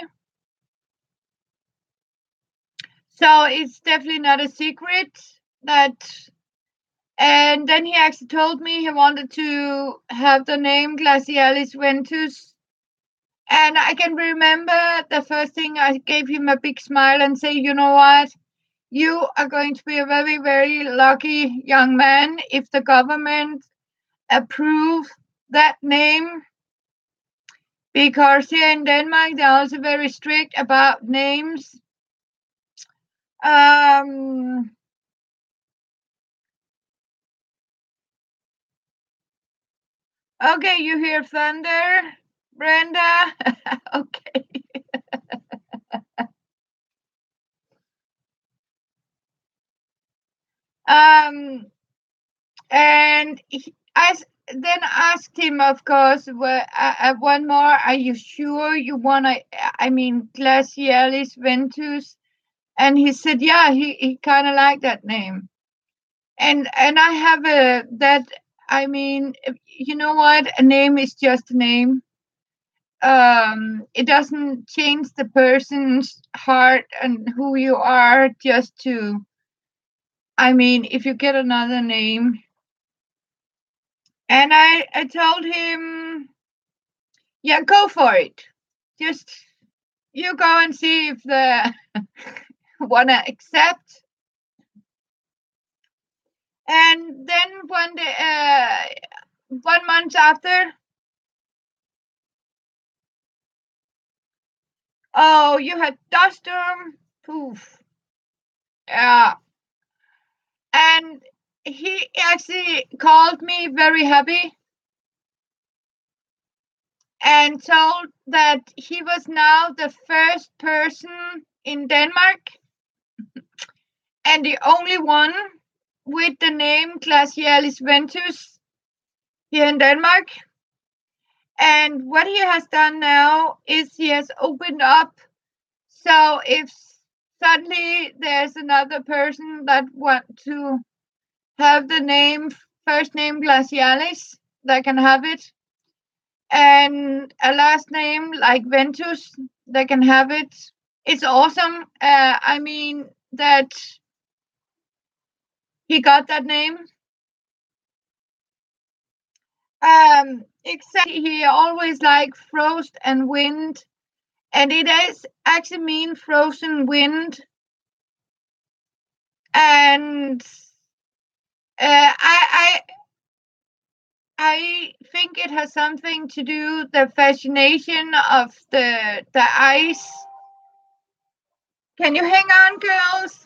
A: So it's definitely not a secret that. And then he actually told me he wanted to have the name Glacialis Ventus. And I can remember the first thing I gave him a big smile and say, you know what? You are going to be a very, very lucky young man if the government approve that name. Because here in Denmark, they're also very strict about names. Okay, you hear thunder, Brenda? Okay. And I then asked him, of course, one more, are you sure you want to, I mean, Glacialis Ventus? And he said, yeah, he kind of liked that name. And I have that, I mean, you know what? A name is just a name. It doesn't change the person's heart and who you are just to, I mean, if you get another name. And I told him, yeah, go for it. just you go and see if they wanna accept. And then one day, 1 month after, oh, you had dust storm. Poof. Yeah. And he actually called me very happy and told that he was now the first person in Denmark and the only one with the name Glacialis Ventus here in Denmark. And what he has done now is he has opened up. So if suddenly there's another person that want to have the name, first name Glacialis, they can have it. And a last name like Ventus, they can have it. It's awesome. I mean that he got that name. Except he always like frost and wind, and it is actually mean frozen wind. And I think it has something to do the fascination of the ice. Can you hang on, girls?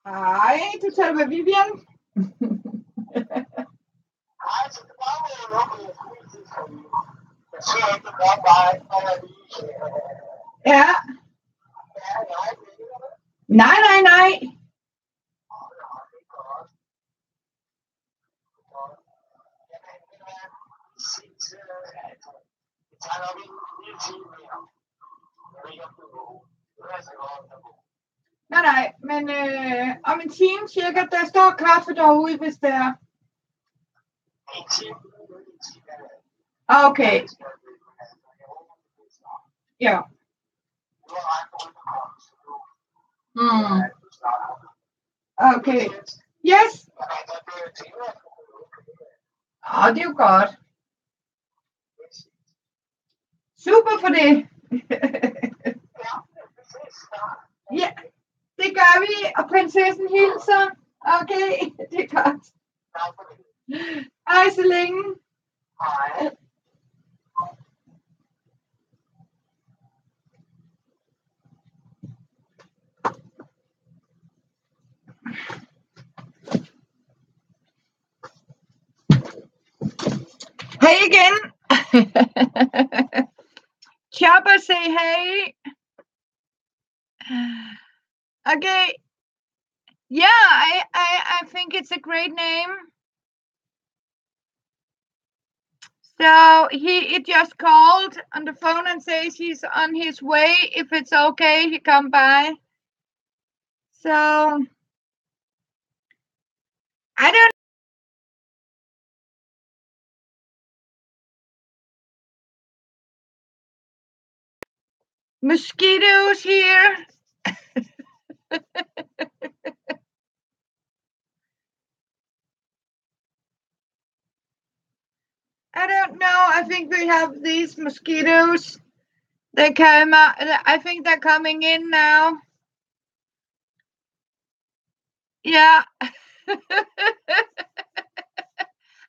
A: Hej, du taler med Vivian. Ja. Nej. Nej, men om en time cirka, der står kaffe derude, hvis det er. Okay. Ja. Okay. Yes. Det er jo godt. Super for det. Ja, det gør vi, og prinsessen hilser. Okay, det er godt. Hej så længe. Hej. Hey again. Chopper, say hey. Okay. Yeah, I think it's a great name. So he just called on the phone and says he's on his way. If it's okay, he come by. So I don't. Mosquitoes here. I don't know. I think we have these mosquitoes. They came out. I think they're coming in now. Yeah.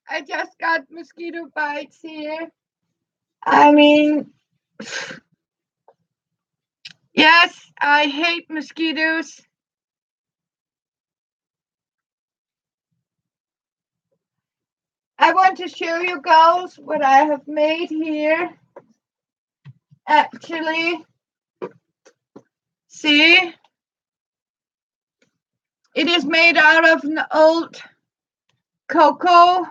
A: I just got mosquito bites here. I mean, yes, I hate mosquitoes. I want to show you girls what I have made here. Actually, see, it is made out of an old cocoa.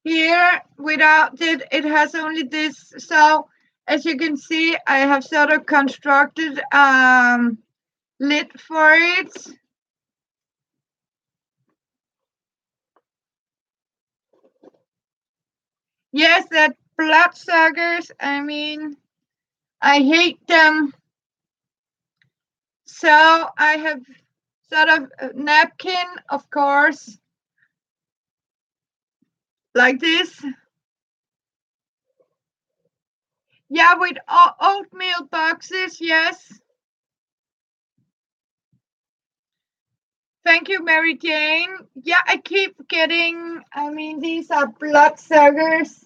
A: Here, without it, it has only this. So As you can see, I have sort of constructed lid for it. Yes, that bloodsuckers. I mean, I hate them. So I have sort of a napkin, of course, like this. Yeah, with oatmeal boxes, yes. Thank you, Mary Jane. Yeah, I keep getting, I mean, these are bloodsuckers.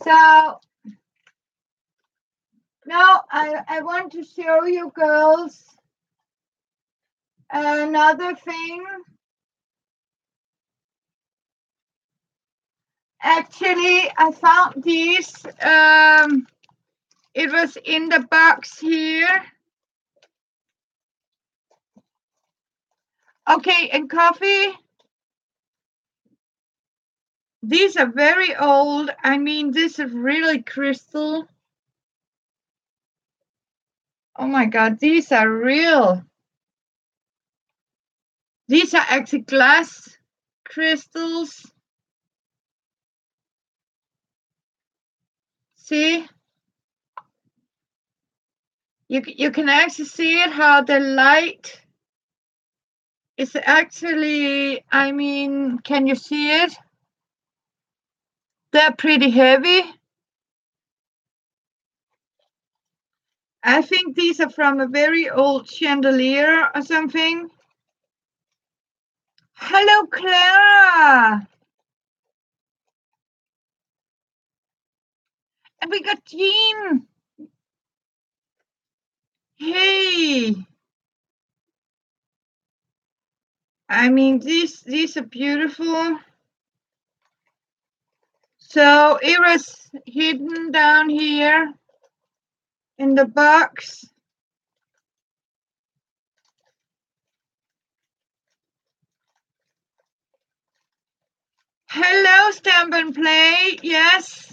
A: So now I want to show you girls another thing. Actually, I found these. It was in the box here. Okay, and coffee. These are very old. I mean, this is really crystal. Oh my God, these are real. These are actually glass crystals. See? You can actually see it, how the light is actually, I mean, can you see it? They're pretty heavy. I think these are from a very old chandelier or something. Hello, Clara. And we got Jean. Hey. I mean, these are beautiful. So it was hidden down here in the box. Hello, Stamp and Play. Yes.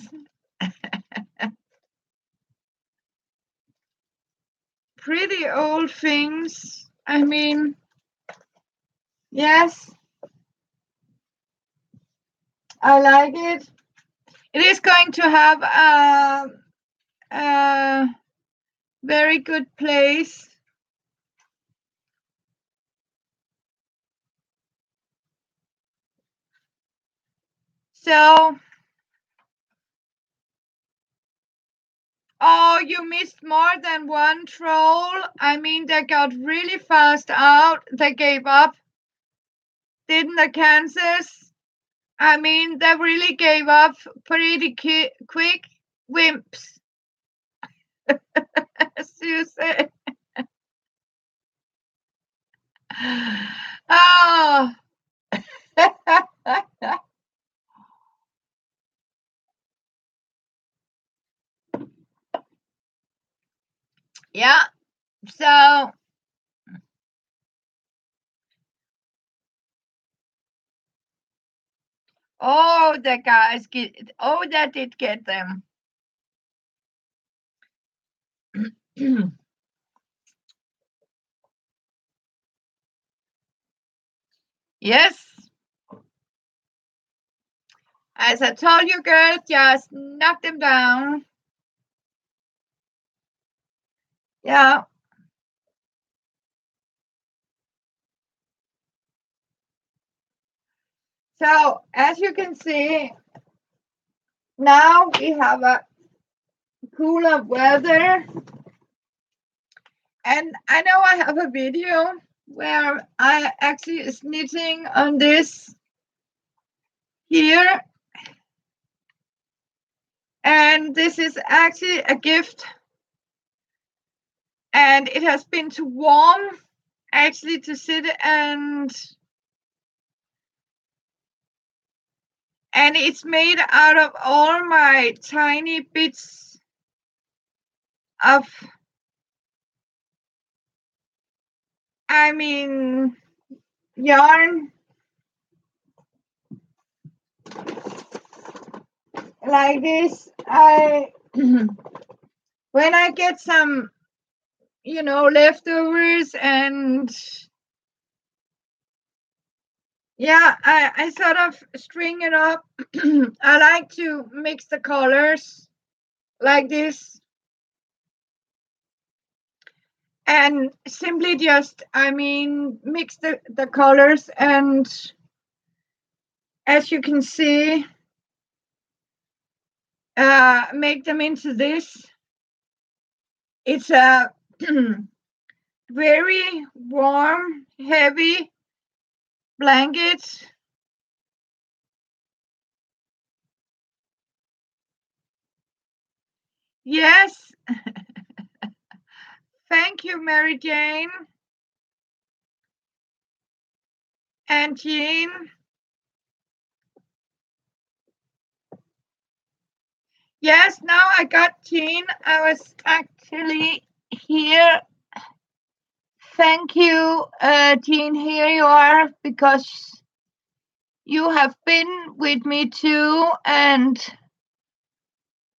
A: Pretty old things. I mean, yes. I like it. It is going to have a very good place. So, oh, you missed more than one troll. I mean, they got really fast out. They gave up. Didn't the Kansas? I mean, they really gave up pretty quick. Wimps, as you say. Oh. Yeah. So, oh, the guys get. Oh, that did get them. Yes. As I told you, girls, just knock them down. Yeah. So, as you can see, now we have a cooler weather. And I know I have a video where I actually is knitting on this here. And this is actually a gift. And it has been too warm actually to sit and it's made out of all my tiny bits of, I mean, yarn, like this. I when I get some, leftovers, and yeah, I sort of string it up. I like to mix the colors like this, and simply just, mix the colors, and as you can see, make them into this. It's a very warm, heavy blanket. Yes, thank you, Mary Jane and Jean. Yes, now I got Jean. I was actually here. Thank you, Jean. Here you are, because you have been with me too, and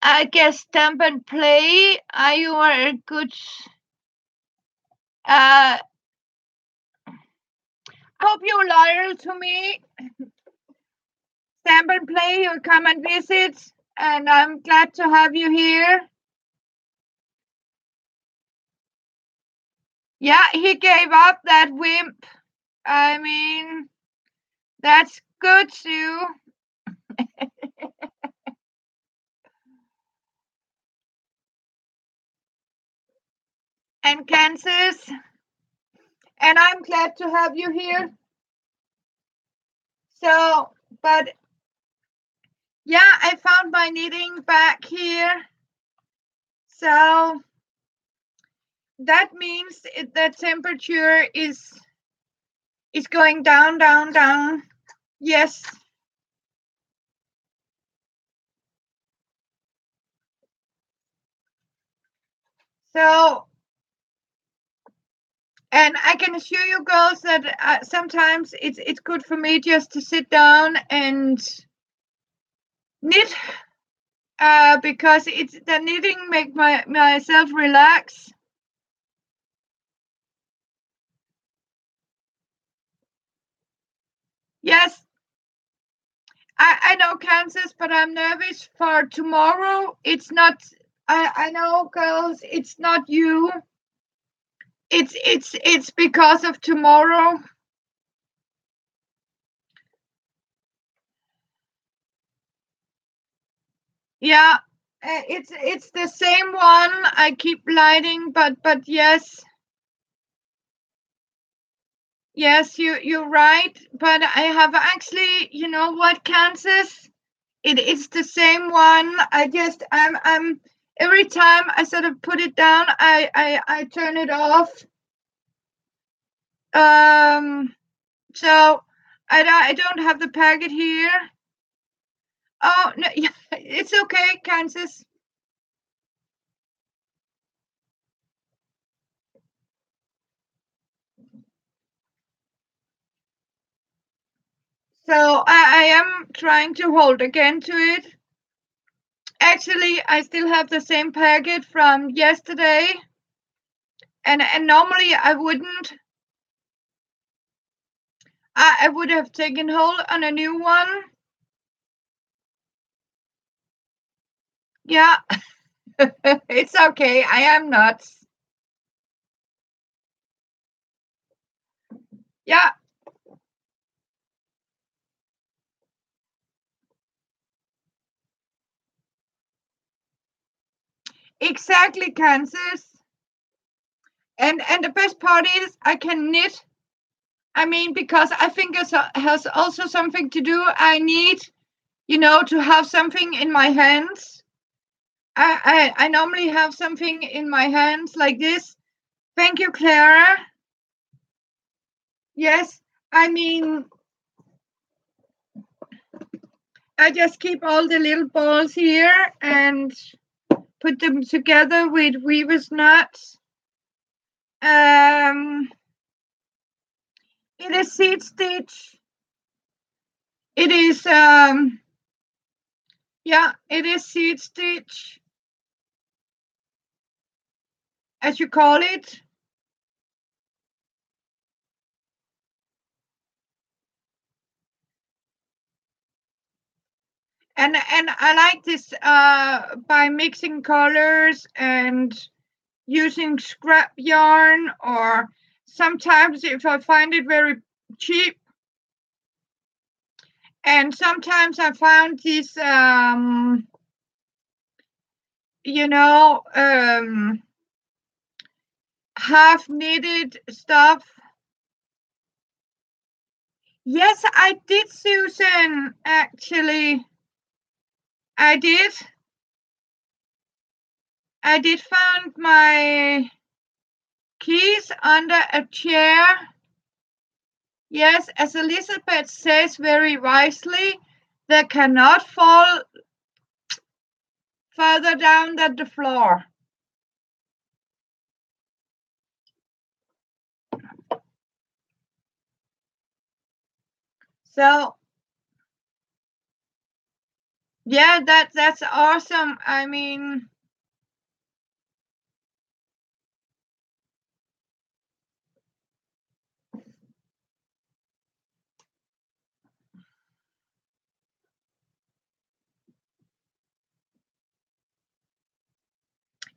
A: I guess Stamp and Play. You are a good. I hope you're loyal to me. Stamp and Play, you come and visit, and I'm glad to have you here. Yeah, he gave up that wimp. I mean, that's good, Sue. And Kansas. And I'm glad to have you here. So, but yeah, I found my knitting back here. So that means the temperature is going down, down, down. Yes. So, and I can assure you girls that sometimes it's good for me just to sit down and knit, because it's the knitting make myself relax. Yes, I know, Kansas, but I'm nervous for tomorrow. It's not. I know, girls. It's not you. It's because of tomorrow. Yeah, it's the same one. I keep lighting, but yes, yes, you're right. But I have actually, you know what, Kansas? It's the same one. I'm every time I sort of put it down, I turn it off. So I don't have the packet here. Oh no, yeah, it's okay, Kansas. So I am trying to hold again to it. Actually, I still have the same packet from yesterday, and normally I wouldn't. I would have taken hold on a new one. Yeah, it's okay. I am nuts. Yeah, exactly, Kansas. And the best part is I can knit. I mean, because I think it has also something to do. I need, to have something in my hands. I normally have something in my hands like this. Thank you, Clara. Yes, I mean, I just keep all the little balls here and put them together with weaver's nuts. Um, it is seed stitch. It is Yeah, it is seed stitch, as you call it. And I like this by mixing colors and using scrap yarn, or sometimes if I find it very cheap, and sometimes I found these you know half knitted stuff. Yes, I did, Susan, actually. I did. I did find my keys under a chair. Yes, as Elizabeth says very wisely, they cannot fall further down than the floor. So yeah, that's awesome. I mean,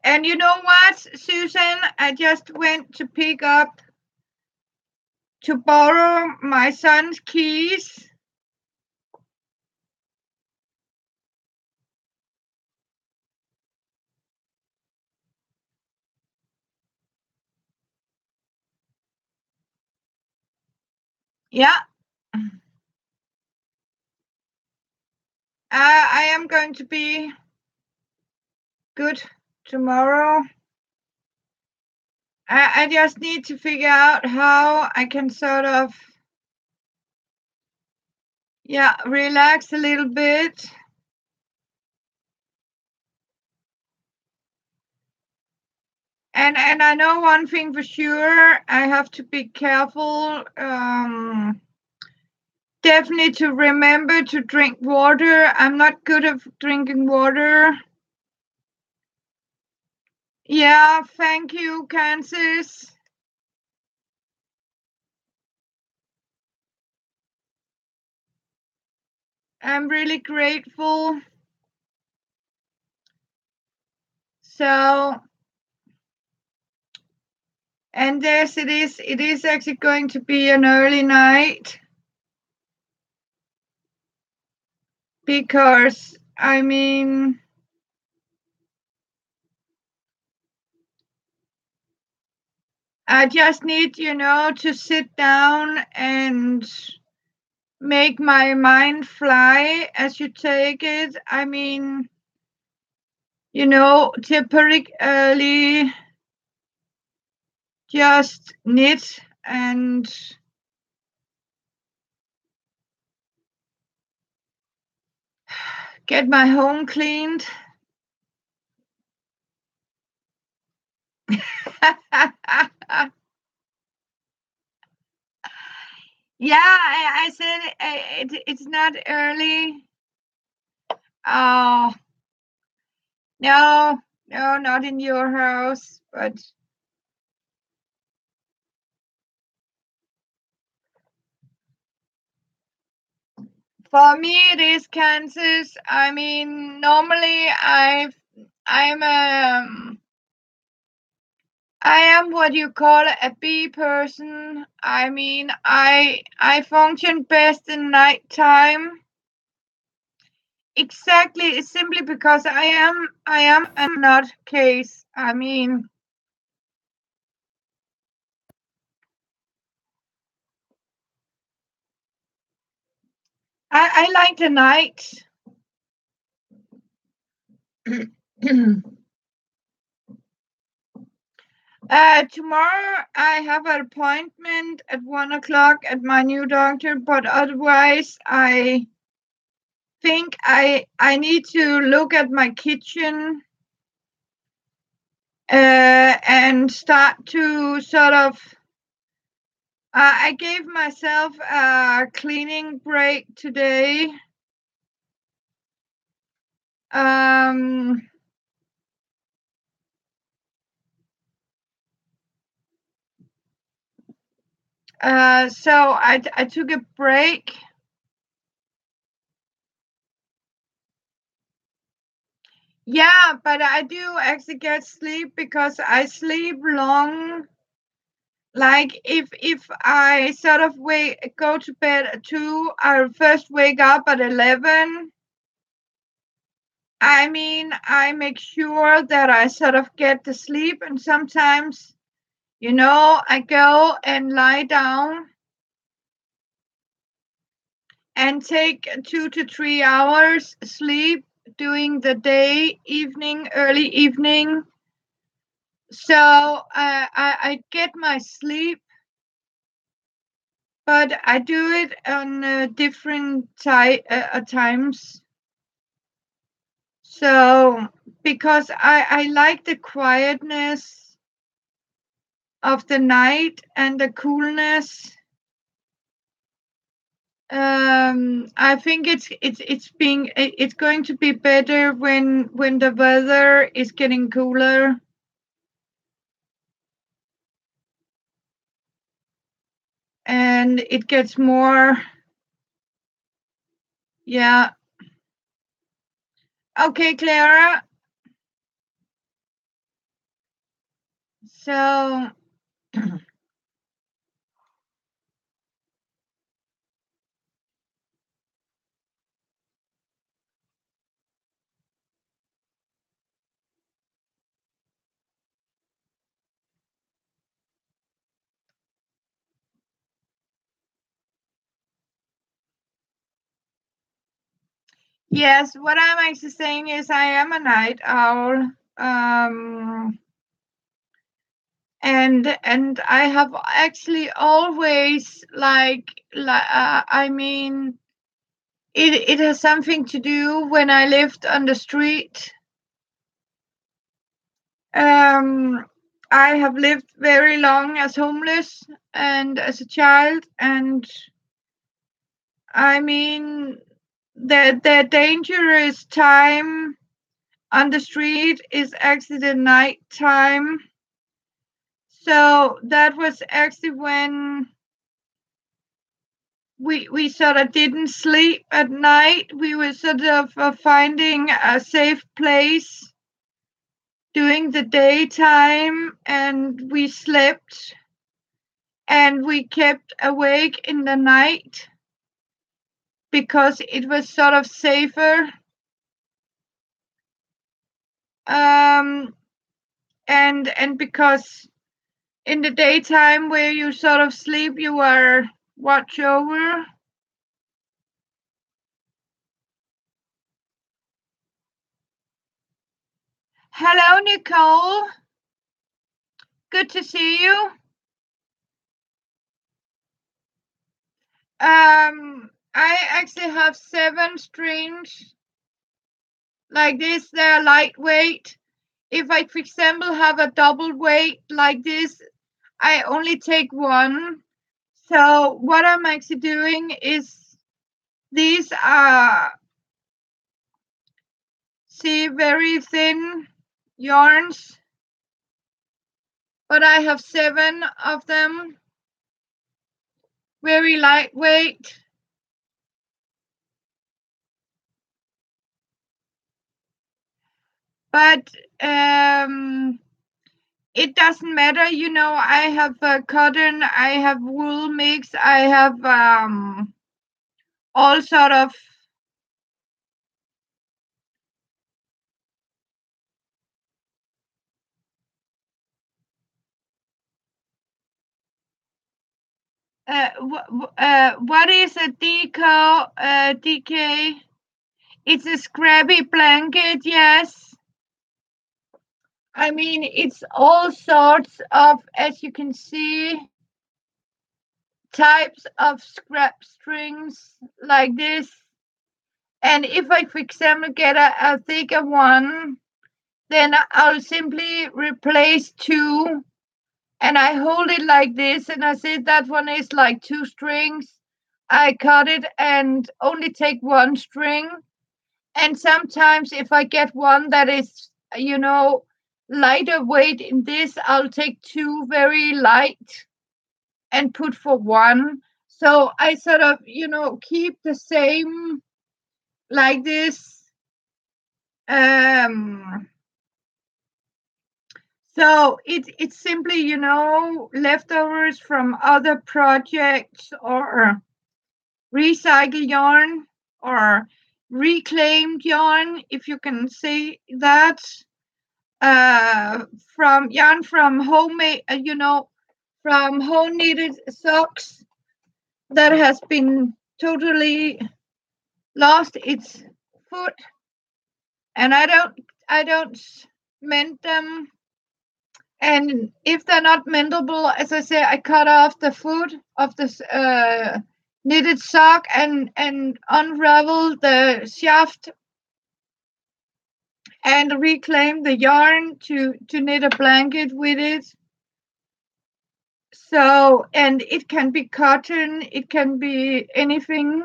A: and you know what, Susan? I just went to pick up to borrow my son's keys. Yeah, I am going to be good tomorrow. I just need to figure out how I can sort of, yeah, relax a little bit. And I know one thing for sure, I have to be careful. Definitely to remember to drink water. I'm not good at drinking water. Yeah, thank you, Kansas. I'm really grateful. So, and yes, it is. It is actually going to be an early night because, I mean, I just need, to sit down and make my mind fly, as you take it. I mean, typically just knit and get my home cleaned. Yeah, I said it's not early. Oh, no, no, not in your house, but for me it is Kansas. I mean, normally I am what you call a bee person. I mean, I function best in nighttime. Exactly, it's simply because I am a nutcase. I mean, I like the night. Tomorrow I have an appointment at 1 o'clock at my new doctor, but otherwise I think I need to look at my kitchen and start to sort of. I gave myself a cleaning break today. Um, so I took a break. Yeah, but I do actually get sleep because I sleep long. Like if I sort of go to bed at 2, I first wake up at 11. I mean, I make sure that I sort of get the sleep, and sometimes, I go and lie down and take 2 to 3 hours sleep during the day, evening, early evening. So I get my sleep, but I do it on different times. So because I like the quietness of the night and the coolness. I think it's going to be better when the weather is getting cooler and it gets more. Yeah. Okay, Clara. So yes, what I'm actually saying is I am a night owl. Um, and I have actually always I mean it has something to do when I lived on the street. Um, I have lived very long as homeless and as a child, and I mean the dangerous time on the street is actually the night time. So that was actually when we sort of didn't sleep at night. We were sort of finding a safe place during the daytime, and we slept and we kept awake in the night because it was sort of safer. Um, and because in the daytime where you sort of sleep, you are watch over. Hello, Nicole. Good to see you. I actually have 7 strings like this. They're lightweight. If I, for example, have a double weight like this, I only take one. So what I'm actually doing is these are, see, very thin yarns, but I have 7 of them, very lightweight. But it doesn't matter, I have cotton, I have wool mix, I have all sort of what is a DK? It's a scrubby blanket, yes. I mean, it's all sorts of, as you can see, types of scrap strings like this. And if I, for example, get a thicker one, then I'll simply replace 2, and I hold it like this, and I say that one is like 2 strings. I cut it and only take 1 string, And sometimes if I get one that is, lighter weight in this, I'll take two very light and put for one. So I sort of, keep the same like this. Um, so it's simply, leftovers from other projects or recycle yarn or reclaimed yarn, if you can say that, from yarn from homemade, from home knitted socks that has been totally lost its foot, and I don't mend them. And if they're not mendable, as I say, I cut off the foot of the knitted sock and unravel the shaft and reclaim the yarn to knit a blanket with it. So, and it can be cotton, it can be anything.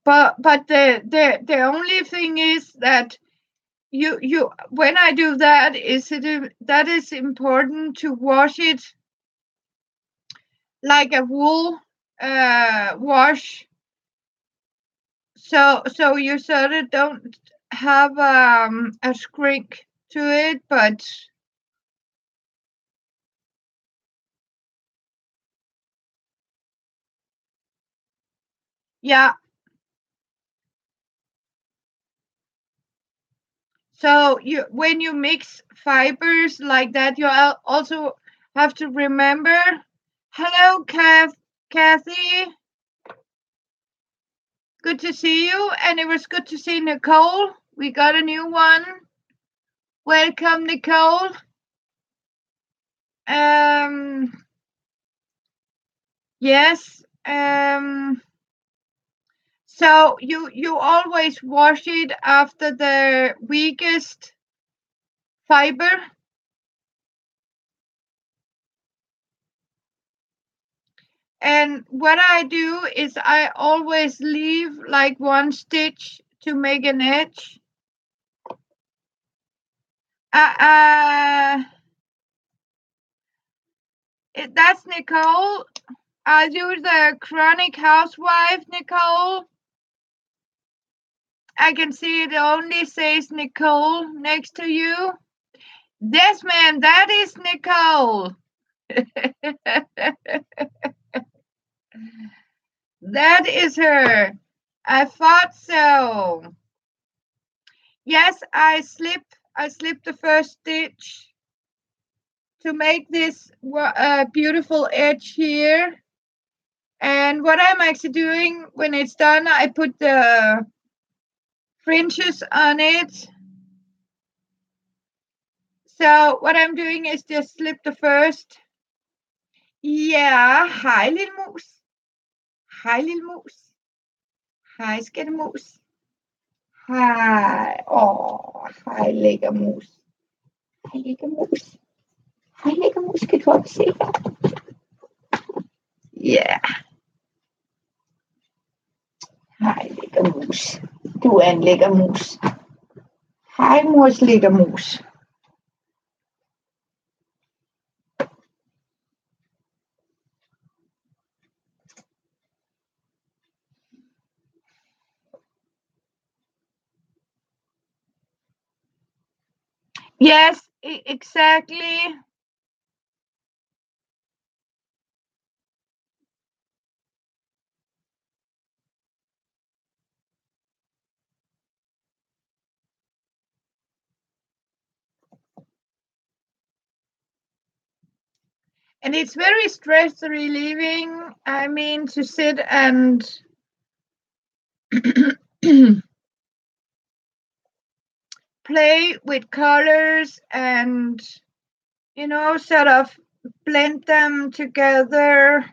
A: But the only thing is that you when I do that that is important to wash it like a wool wash, so you sort of don't have a shrink to it, but yeah. So you when you mix fibers like that, you also have to remember. Hello, Kathy. Good to see you, and it was good to see Nicole. We got a new one. Welcome, Nicole. Um, yes. So you always wash it after the weakest fiber. And what I do is I always leave like one stitch to make an edge. Uh, uh, that's Nicole. Are you the chronic housewife, Nicole? I can see it only says Nicole next to you. Yes, ma'am, that is Nicole. That is her. I thought so. Yes, I slipped the first stitch to make this beautiful edge here. And what I'm actually doing when it's done, I put the fringes on it. So what I'm doing is just slip the first. Ja, hej lille mus. Hej lille mus. Hej skattemus. Hej. Hej lækker mus. Hej lækker mus. Hej lækker mus, kan du også se dig? Ja. Hej lækker mus. Du er en lækker mus. Hej mors lækker mus. Yes, exactly. And it's very stress relieving. I mean, to sit and play with colors and, sort of blend them together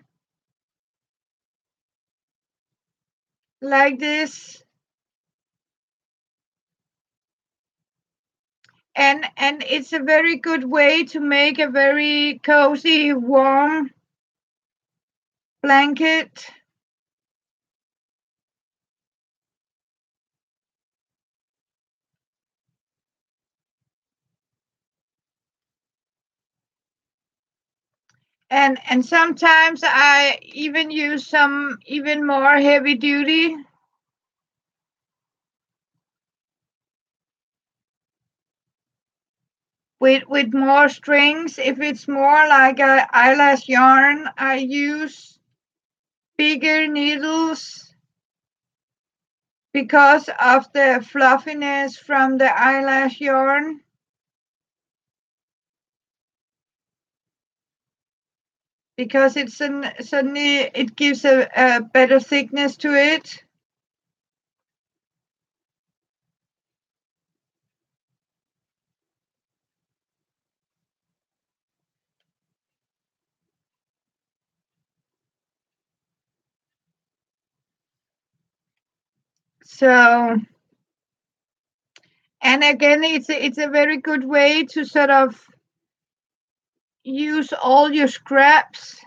A: like this. And it's a very good way to make a very cozy, warm blanket. And sometimes I even use some even more heavy duty. With more strings. If it's more like a eyelash yarn, I use bigger needles because of the fluffiness from the eyelash yarn. Because it's suddenly it gives a better thickness to it. So, and again, it's a very good way to sort of use all your scraps.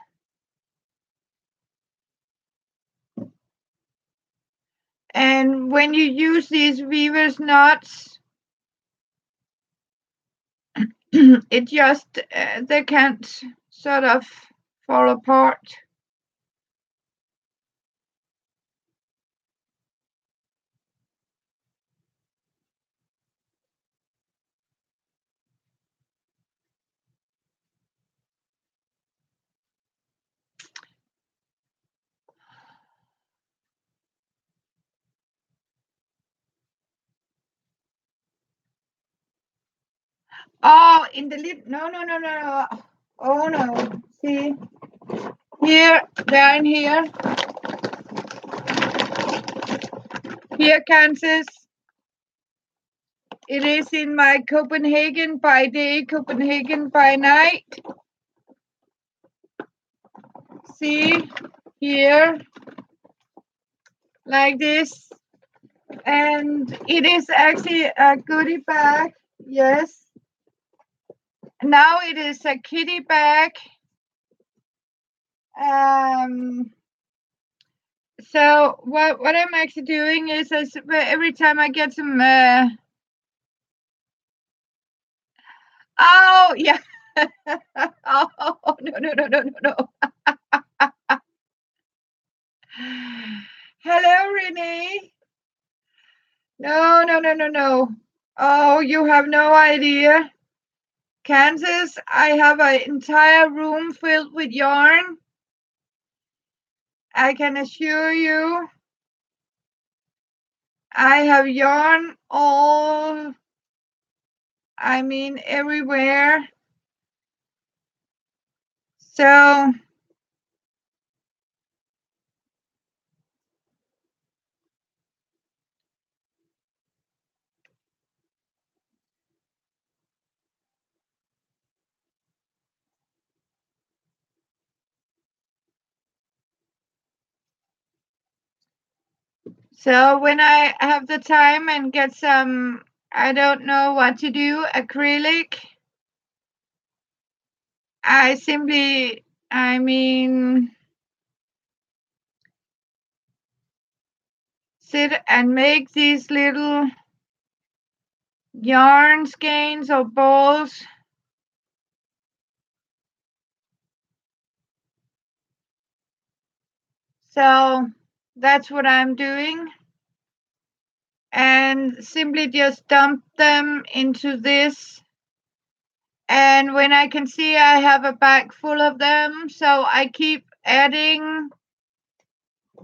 A: And when you use these weaver's knots, it just they can't sort of fall apart. Oh, in the lid? No, no, no, no, no. Oh no. See here, down here, here, Kansas. It is in my Copenhagen by day, Copenhagen by night. See here, like this. And it is actually a goodie bag. Yes. Now it is a kitty bag. So what I'm actually doing is every time I get some oh yeah. Oh no no no no no no. Hello Renee. No no no no no. Oh, you have no idea. Kansas, I have an entire room filled with yarn. I can assure you, I have yarn all, I mean, everywhere. So, so when I have the time and get some, I don't know what to do, acrylic, I simply, I mean, sit and make these little yarn skeins or balls. So that's what I'm doing. And simply just dump them into this. And when I can see I have a bag full of them, so I keep adding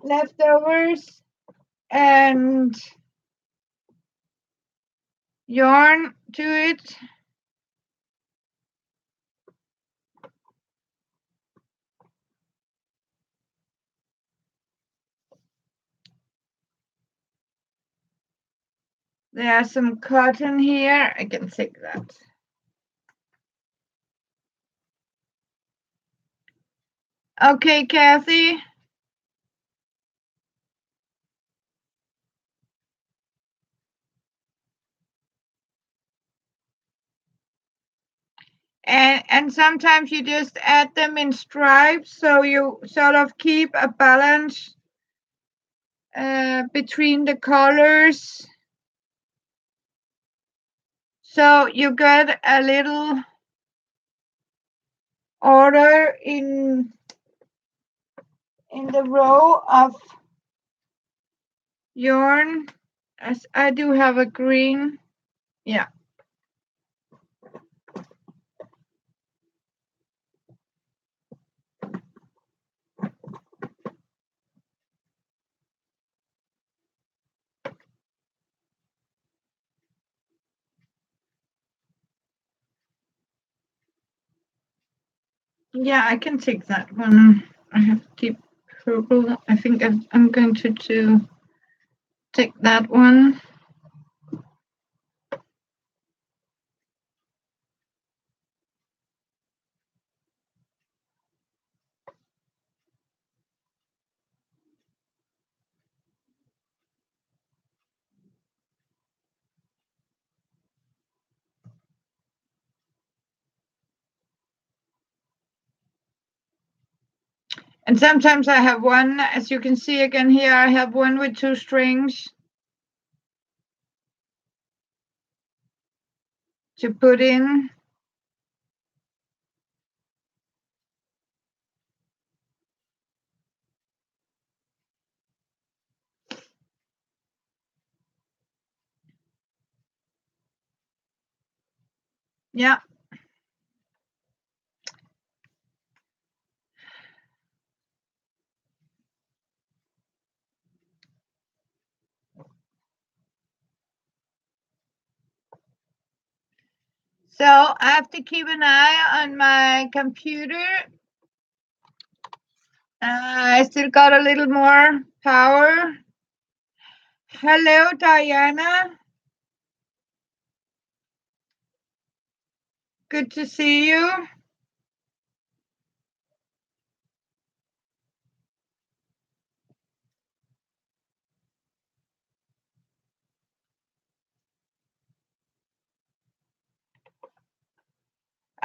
A: leftovers and yarn to it. There's some cotton here. I can take that. Okay, Kathy. And sometimes you just add them in stripes, so you sort of keep a balance between the colors. So you get a little order in the row of yarn, as I do have a green. Yeah. Yeah, I can take that one. I have deep purple. I think I'm going to take that one. And sometimes I have one, as you can see again here, I have one with 2 strings to put in. Yeah. So I have to keep an eye on my computer. I still got a little more power. Hello, Diana. Good to see you.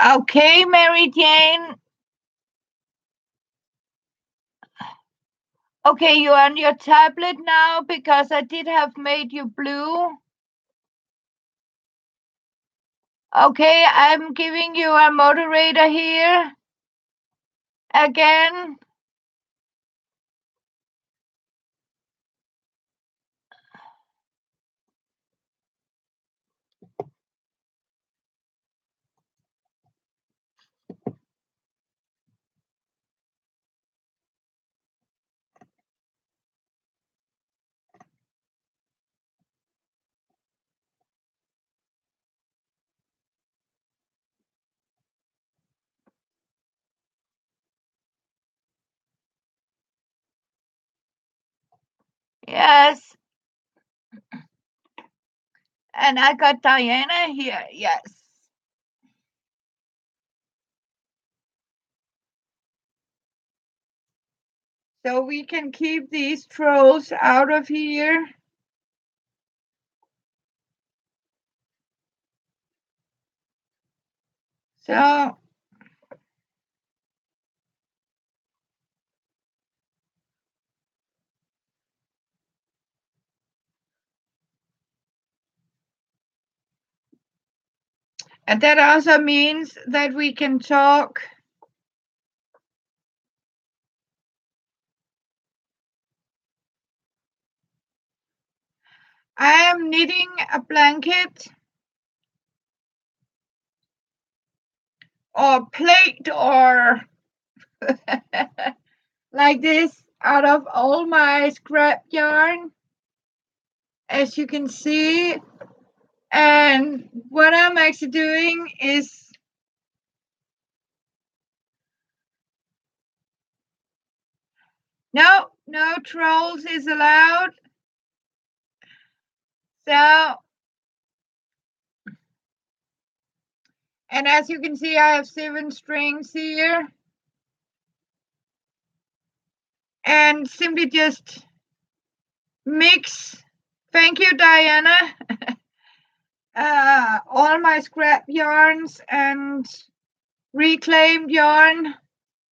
A: Okay, Mary Jane. Okay, you're on your tablet now because I did have made you blue. Okay, I'm giving you a moderator here. Again. Yes. And I got Diana here. Yes. So we can keep these trolls out of here. So and that also means that we can talk. I am knitting a blanket or plate or like this out of all my scrap yarn, as you can see. And what I'm actually doing is no trolls is allowed. So, and as you can see, I have 7 strings here. And simply just mix, thank you, Diana, all my scrap yarns and reclaimed yarn